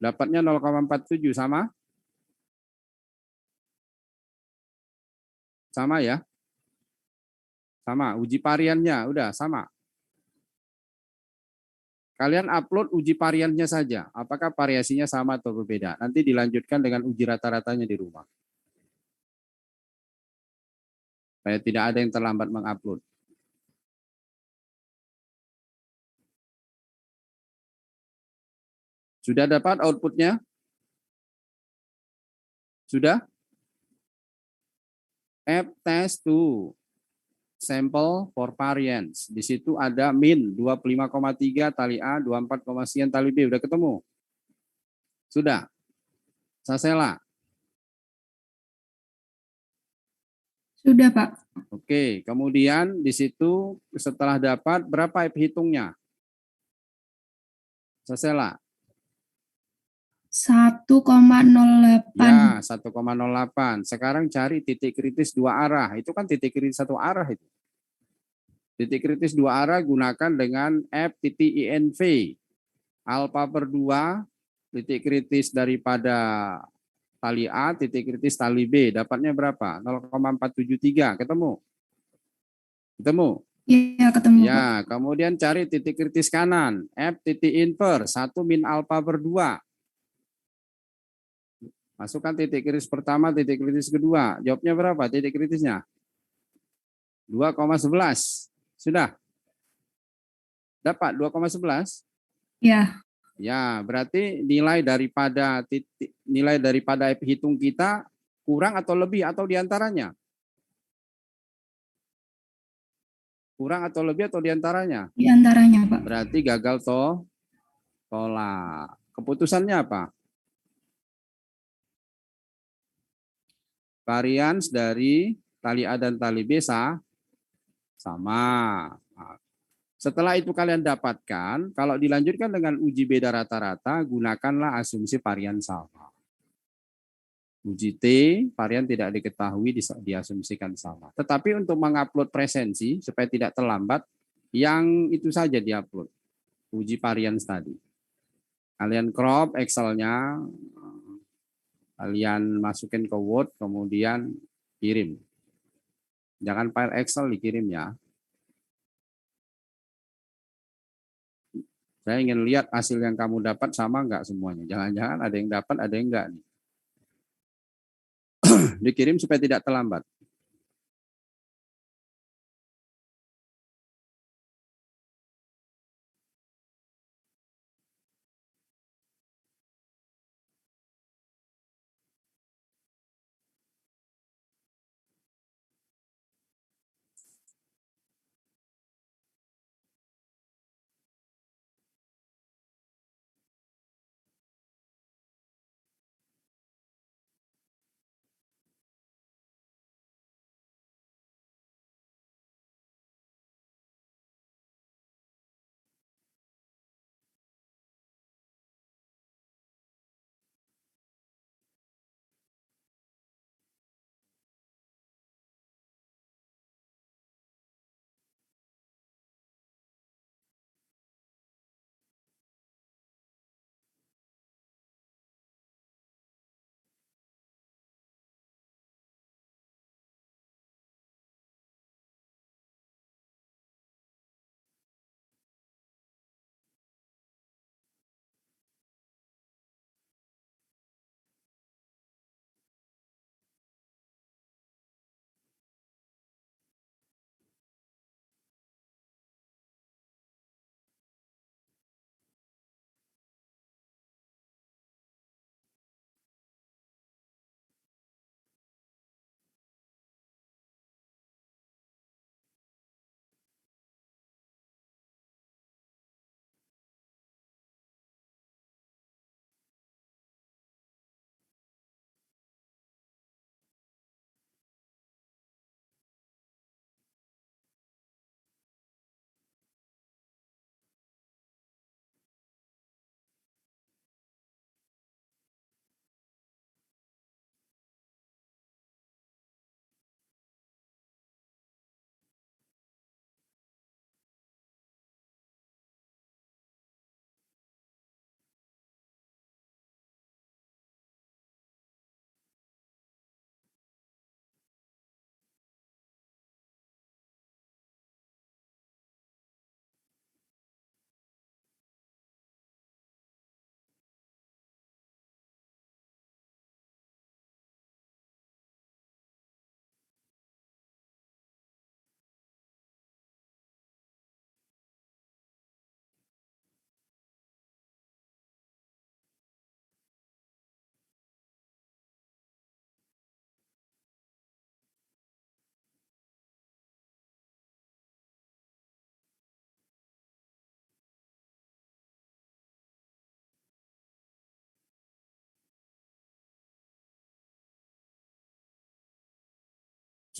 Dapatnya 0,47 sama? Sama ya? Sama, uji variannya udah sama. Kalian upload uji variannya saja. Apakah variasinya sama atau berbeda? Nanti dilanjutkan dengan uji rata-ratanya di rumah. Supaya tidak ada yang terlambat mengupload. Sudah dapat outputnya? Sudah? F-test to sample for variance. Di situ ada min 25,3 tali A, 24, sekian tali B. Udah ketemu? Sudah? Sasela? Sudah, Pak. Oke, kemudian di situ setelah dapat berapa F hitungnya? Sasela? 1,08. Ya, 1,08. Sekarang cari titik kritis dua arah. Itu kan titik kritis satu arah itu. Titik kritis dua arah gunakan dengan F.INV. Alfa per 2, titik kritis daripada tali A, titik kritis tali B. Dapatnya berapa? 0,473. Ketemu? Ketemu? Iya, ketemu. Ya, kemudian cari titik kritis kanan. F.inverse, 1 min alfa per 2. Masukkan titik kritis pertama, titik kritis kedua. Jawabnya berapa titik kritisnya? 2,11. Sudah? Dapat 2,11? Ya. Ya, berarti nilai daripada F hitung kita kurang atau lebih atau diantaranya? Kurang atau lebih atau diantaranya? Di antaranya, Pak. Berarti gagal tolak. Keputusannya apa? Varians dari tali A dan tali B sama. Nah, setelah itu kalian dapatkan, kalau dilanjutkan dengan uji beda rata-rata, gunakanlah asumsi varian sama. Uji T, varian tidak diketahui, diasumsikan sama. Tetapi untuk mengupload presensi, supaya tidak terlambat, yang itu saja diupload. Uji varian tadi. Kalian crop Excel-nya, kalian masukin ke Word, kemudian kirim. Jangan file Excel dikirim ya. Saya ingin lihat hasil yang kamu dapat sama enggak semuanya. Jangan-jangan ada yang dapat, ada yang enggak nih. Dikirim supaya tidak terlambat.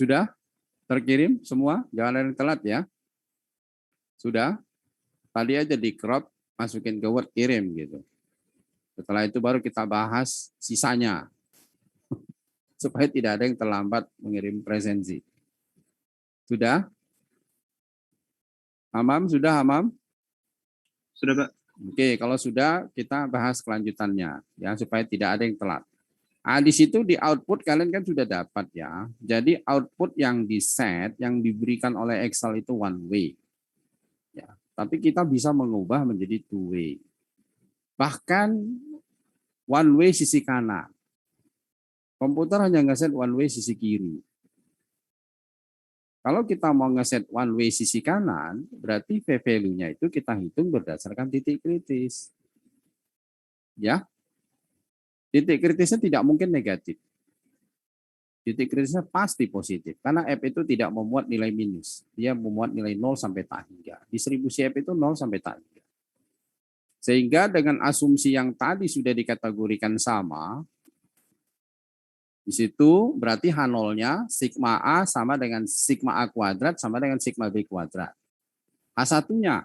Sudah terkirim semua? Jangan ada yang telat ya. Sudah? Tadi aja di crop, masukin ke Word, kirim gitu. Setelah itu baru kita bahas sisanya. Supaya tidak ada yang terlambat mengirim presensi. Sudah? Hamam, sudah Hamam? Sudah, Pak. Oke, kalau sudah kita bahas kelanjutannya ya supaya tidak ada yang telat. Di situ di output kalian kan sudah dapat ya. Jadi output yang di set yang diberikan oleh Excel itu one way. Ya, tapi kita bisa mengubah menjadi two way. Bahkan one way sisi kanan. Komputer hanya ngeset one way sisi kiri. Kalau kita mau ngeset one way sisi kanan, berarti V-value-nya itu kita hitung berdasarkan titik kritis. Ya. Titik kritisnya tidak mungkin negatif. Titik kritisnya pasti positif karena F itu tidak memuat nilai minus. Dia memuat nilai 0 sampai tak hingga. Distribusi F itu 0 sampai tak hingga. Sehingga dengan asumsi yang tadi sudah dikategorikan sama, di situ berarti H0-nya sigma A sama dengan sigma A kuadrat sama dengan sigma B kuadrat. H1-nya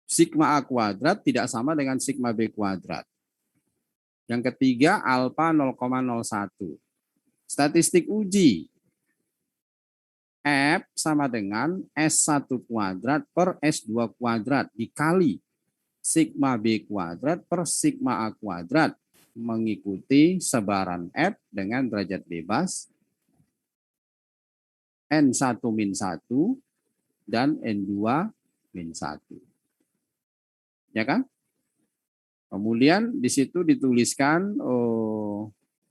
sigma A kuadrat tidak sama dengan sigma B kuadrat. Yang ketiga alfa 0,01. Statistik uji. F sama dengan S1 kuadrat per S2 kuadrat dikali sigma B kuadrat per sigma A kuadrat mengikuti sebaran F dengan derajat bebas N1 min 1 dan N2 min 1. Ya kan? Kemudian di situ dituliskan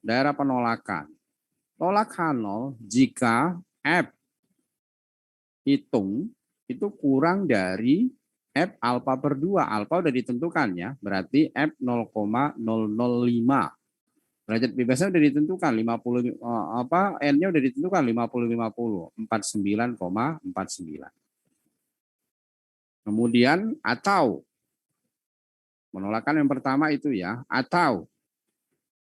daerah penolakan. Tolak H0 jika F hitung itu kurang dari F alfa per 2. Alfa udah ditentukan ya, berarti F 0,005. Derajat bebasnya udah ditentukan 50 N-nya udah ditentukan 50 49,49. Kemudian atau penolakan yang pertama itu ya, atau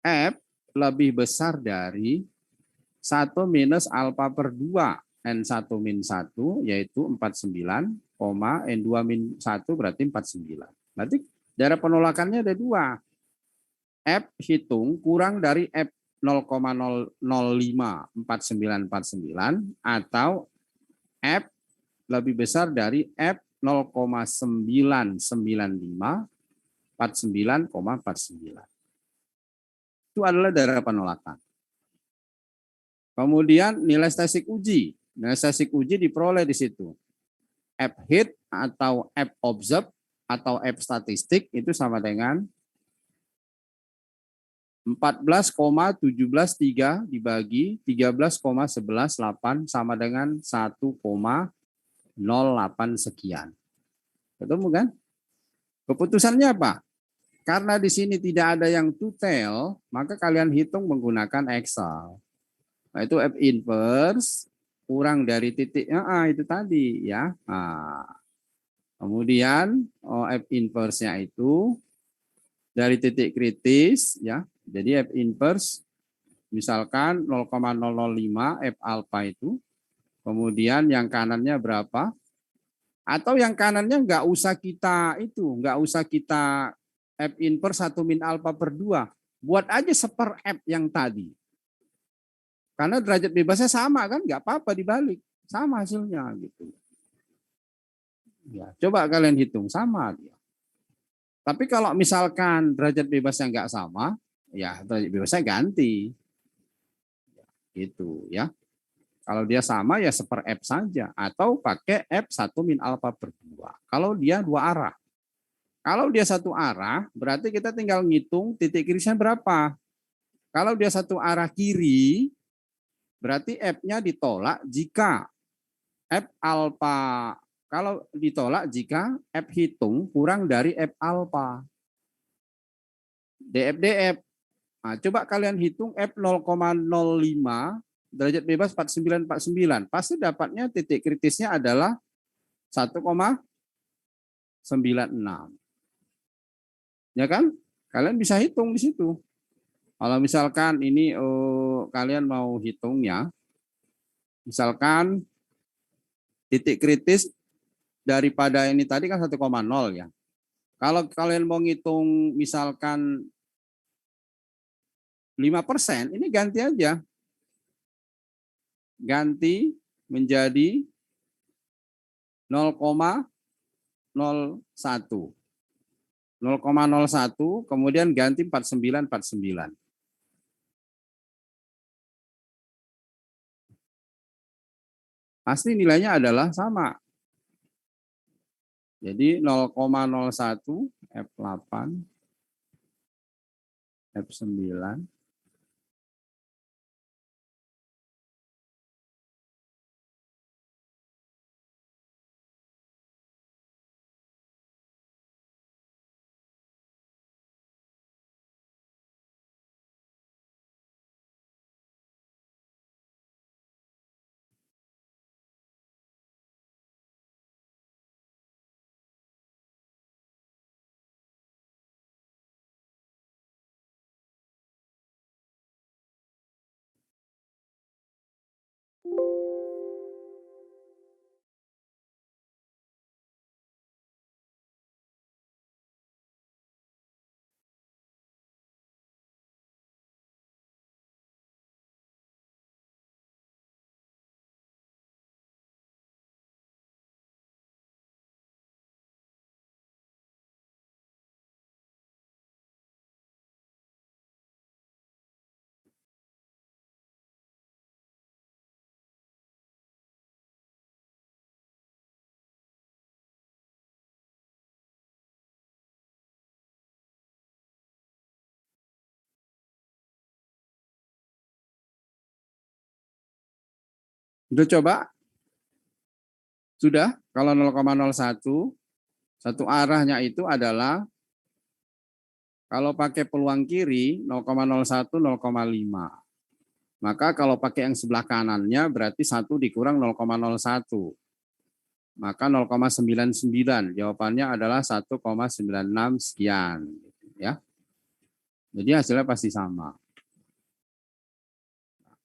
F lebih besar dari 1 minus alfa per 2 N1 min 1 yaitu 49, N2 min 1 berarti 49. Berarti daerah penolakannya ada dua. F hitung kurang dari F 0,005 4949 atau F lebih besar dari F 0,995 49,49. Itu adalah daerah penolakan. Kemudian nilai statistik uji. Nilai statistik uji diperoleh di situ. F hit atau F observe atau F statistik itu sama dengan 14,173 dibagi 13,118 sama dengan 1,08 sekian. Ketemu kan? Keputusannya apa? Karena di sini tidak ada yang tutel, maka kalian hitung menggunakan Excel. Nah, itu F inverse kurang dari titiknya itu tadi ya. Nah, kemudian F inverse-nya itu dari titik kritis ya. Jadi F inverse misalkan 0,005 F alpha itu. Kemudian yang kanannya berapa? Atau yang kanannya nggak usah kita F inverse 1 min alpha per 2. Buat aja seper F yang tadi. Karena derajat bebasnya sama kan, nggak apa-apa dibalik. Sama hasilnya gitu. Ya, coba kalian hitung sama dia. Tapi kalau misalkan derajat bebasnya nggak sama, ya derajat bebasnya ganti. Gitu ya. Kalau dia sama ya seper F saja. Atau pakai F 1 min alpha per 2. Kalau dia dua arah. Kalau dia satu arah, berarti kita tinggal ngitung titik kritisnya berapa. Kalau dia satu arah kiri, berarti F-nya ditolak jika F alpha, kalau ditolak jika F hitung kurang dari F alpha. DF. Nah, coba kalian hitung F 0,05 derajat bebas 4949. Pasti dapatnya titik kritisnya adalah 1,96. Ya kan? Kalian bisa hitung di situ. Kalau misalkan ini kalian mau hitungnya, misalkan titik kritis daripada ini tadi kan 1,0 ya. Kalau kalian mau ngitung misalkan 5%, ini ganti aja. Ganti menjadi 0,01. 0,01 kemudian ganti 4949. Pasti nilainya adalah sama. Jadi 0,01 F8 F9 Udah coba? Sudah? Kalau 0,01, satu arahnya itu adalah kalau pakai peluang kiri 0,01, 0,5. Maka kalau pakai yang sebelah kanannya berarti 1 dikurang 0,01. Maka 0,99. Jawabannya adalah 1,96 sekian. Ya. Jadi hasilnya pasti sama.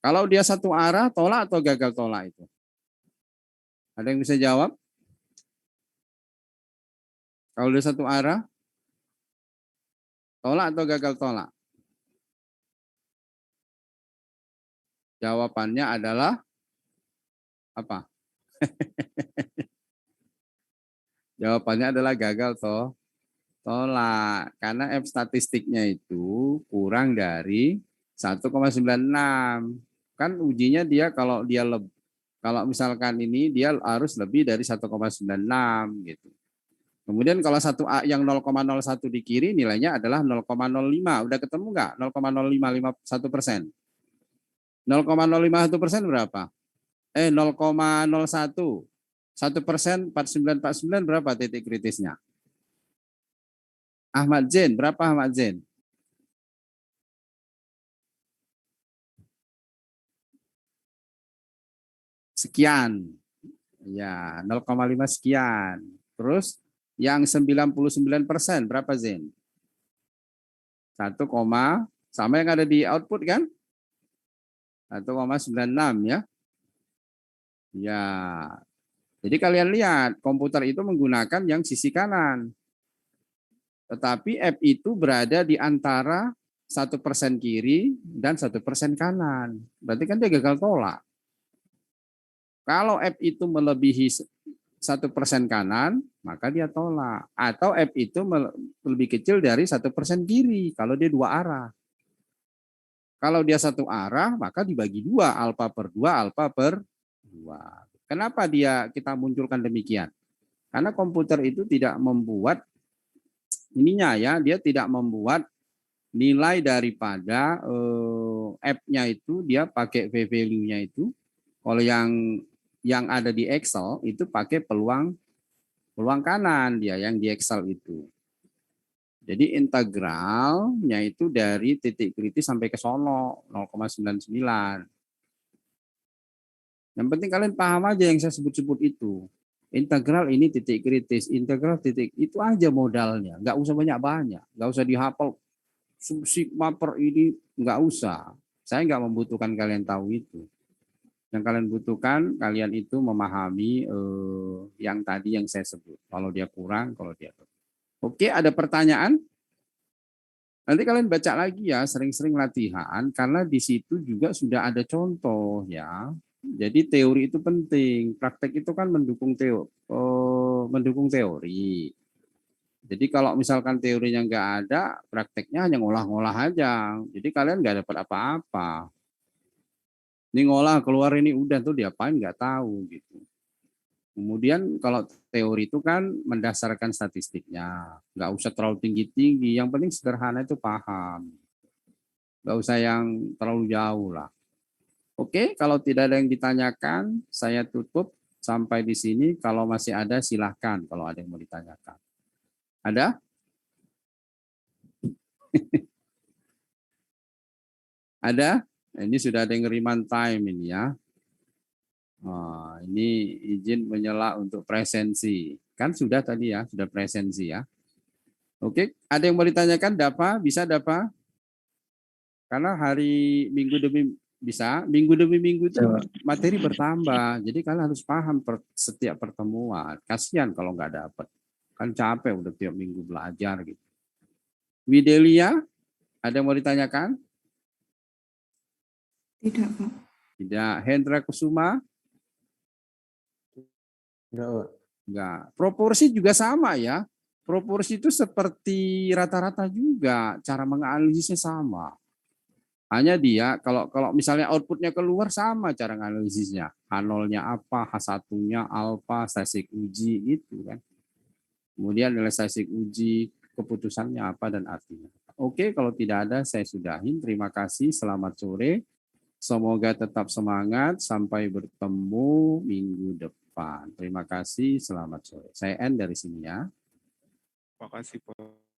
Kalau dia satu arah, tolak atau gagal tolak itu? Ada yang bisa jawab? Kalau dia satu arah, tolak atau gagal tolak? Jawabannya adalah apa? Jawabannya adalah gagal tolak. Karena F statistiknya itu kurang dari 1,96. Kan ujinya dia kalau misalkan ini dia harus lebih dari 1,96 gitu. Kemudian kalau yang 0,01 di kiri nilainya adalah 0,05. Udah ketemu nggak? 0,051%. 0,051% berapa? 0,01. 1%, 4949 berapa titik kritisnya? Ahmad Zain, berapa Ahmad Zain? Sekian. Ya, 0,5 sekian. Terus yang 99% berapa Zain? 1, sama yang ada di output kan? 1,96 ya. Ya. Jadi kalian lihat komputer itu menggunakan yang sisi kanan. Tetapi F itu berada di antara 1% kiri dan 1% kanan. Berarti kan dia gagal tolak. Kalau F itu melebihi 1% kanan, maka dia tolak. Atau F itu lebih kecil dari 1% kiri, kalau dia dua arah. Kalau dia satu arah, maka dibagi 2, alfa per 2, alfa per 2. Kenapa kita munculkan demikian? Karena komputer itu tidak membuat dia tidak membuat nilai daripada F-nya itu dia pakai v-value-nya itu. Kalau yang ada di Excel itu pakai peluang kanan dia yang di Excel itu. Jadi integralnya itu dari titik kritis sampai ke sono 0,99. Yang penting kalian paham aja yang saya sebut-sebut itu. Integral ini titik kritis, integral titik itu aja modalnya. Nggak usah banyak-banyak, nggak usah dihafal sigma per ini, nggak usah. Saya nggak membutuhkan kalian tahu itu. Yang kalian butuhkan, kalian itu memahami yang tadi yang saya sebut. Kalau dia kurang, kalau dia lebih. Oke, ada pertanyaan? Nanti kalian baca lagi ya, sering-sering latihan, karena di situ juga sudah ada contoh ya. Jadi teori itu penting, praktek itu kan mendukung teori. Jadi kalau misalkan teorinya nggak ada, prakteknya hanya ngolah-ngolah aja. Jadi kalian nggak dapat apa-apa. Ini ngolah keluar ini udah tuh diapain nggak tahu gitu. Kemudian kalau teori itu kan mendasarkan statistiknya, nggak usah terlalu tinggi-tinggi, yang penting sederhana itu paham. Nggak usah yang terlalu jauh lah. Oke, kalau tidak ada yang ditanyakan, saya tutup sampai di sini. Kalau masih ada silahkan kalau ada yang mau ditanyakan. Ada? Ada? Ini sudah ada yang remind time ini ya. Oh, ini izin menyela untuk presensi. Kan sudah tadi ya, sudah presensi ya. Oke, ada yang mau ditanyakan? Dapa? Bisa Dapa? Karena hari minggu demi minggu itu materi bertambah. Jadi kalian harus paham setiap pertemuan. Kasihan kalau nggak dapat. Kan capek udah tiap minggu belajar gitu. Widelia, ada yang mau ditanyakan? Tidak, Pak. Tidak. Hendra Kusuma? Enggak. Proporsi juga sama ya. Proporsi itu seperti rata-rata juga. Cara menganalisisnya sama. Hanya dia kalau misalnya outputnya keluar sama cara menganalisisnya. H0-nya apa, H1-nya alfa, statistik uji gitu kan. Kemudian nilai statistik uji, keputusannya apa dan artinya. Oke, kalau tidak ada saya sudahin. Terima kasih. Selamat sore. Semoga tetap semangat. Sampai bertemu minggu depan. Terima kasih. Selamat sore. Saya end dari sini ya. Terima kasih, Pak.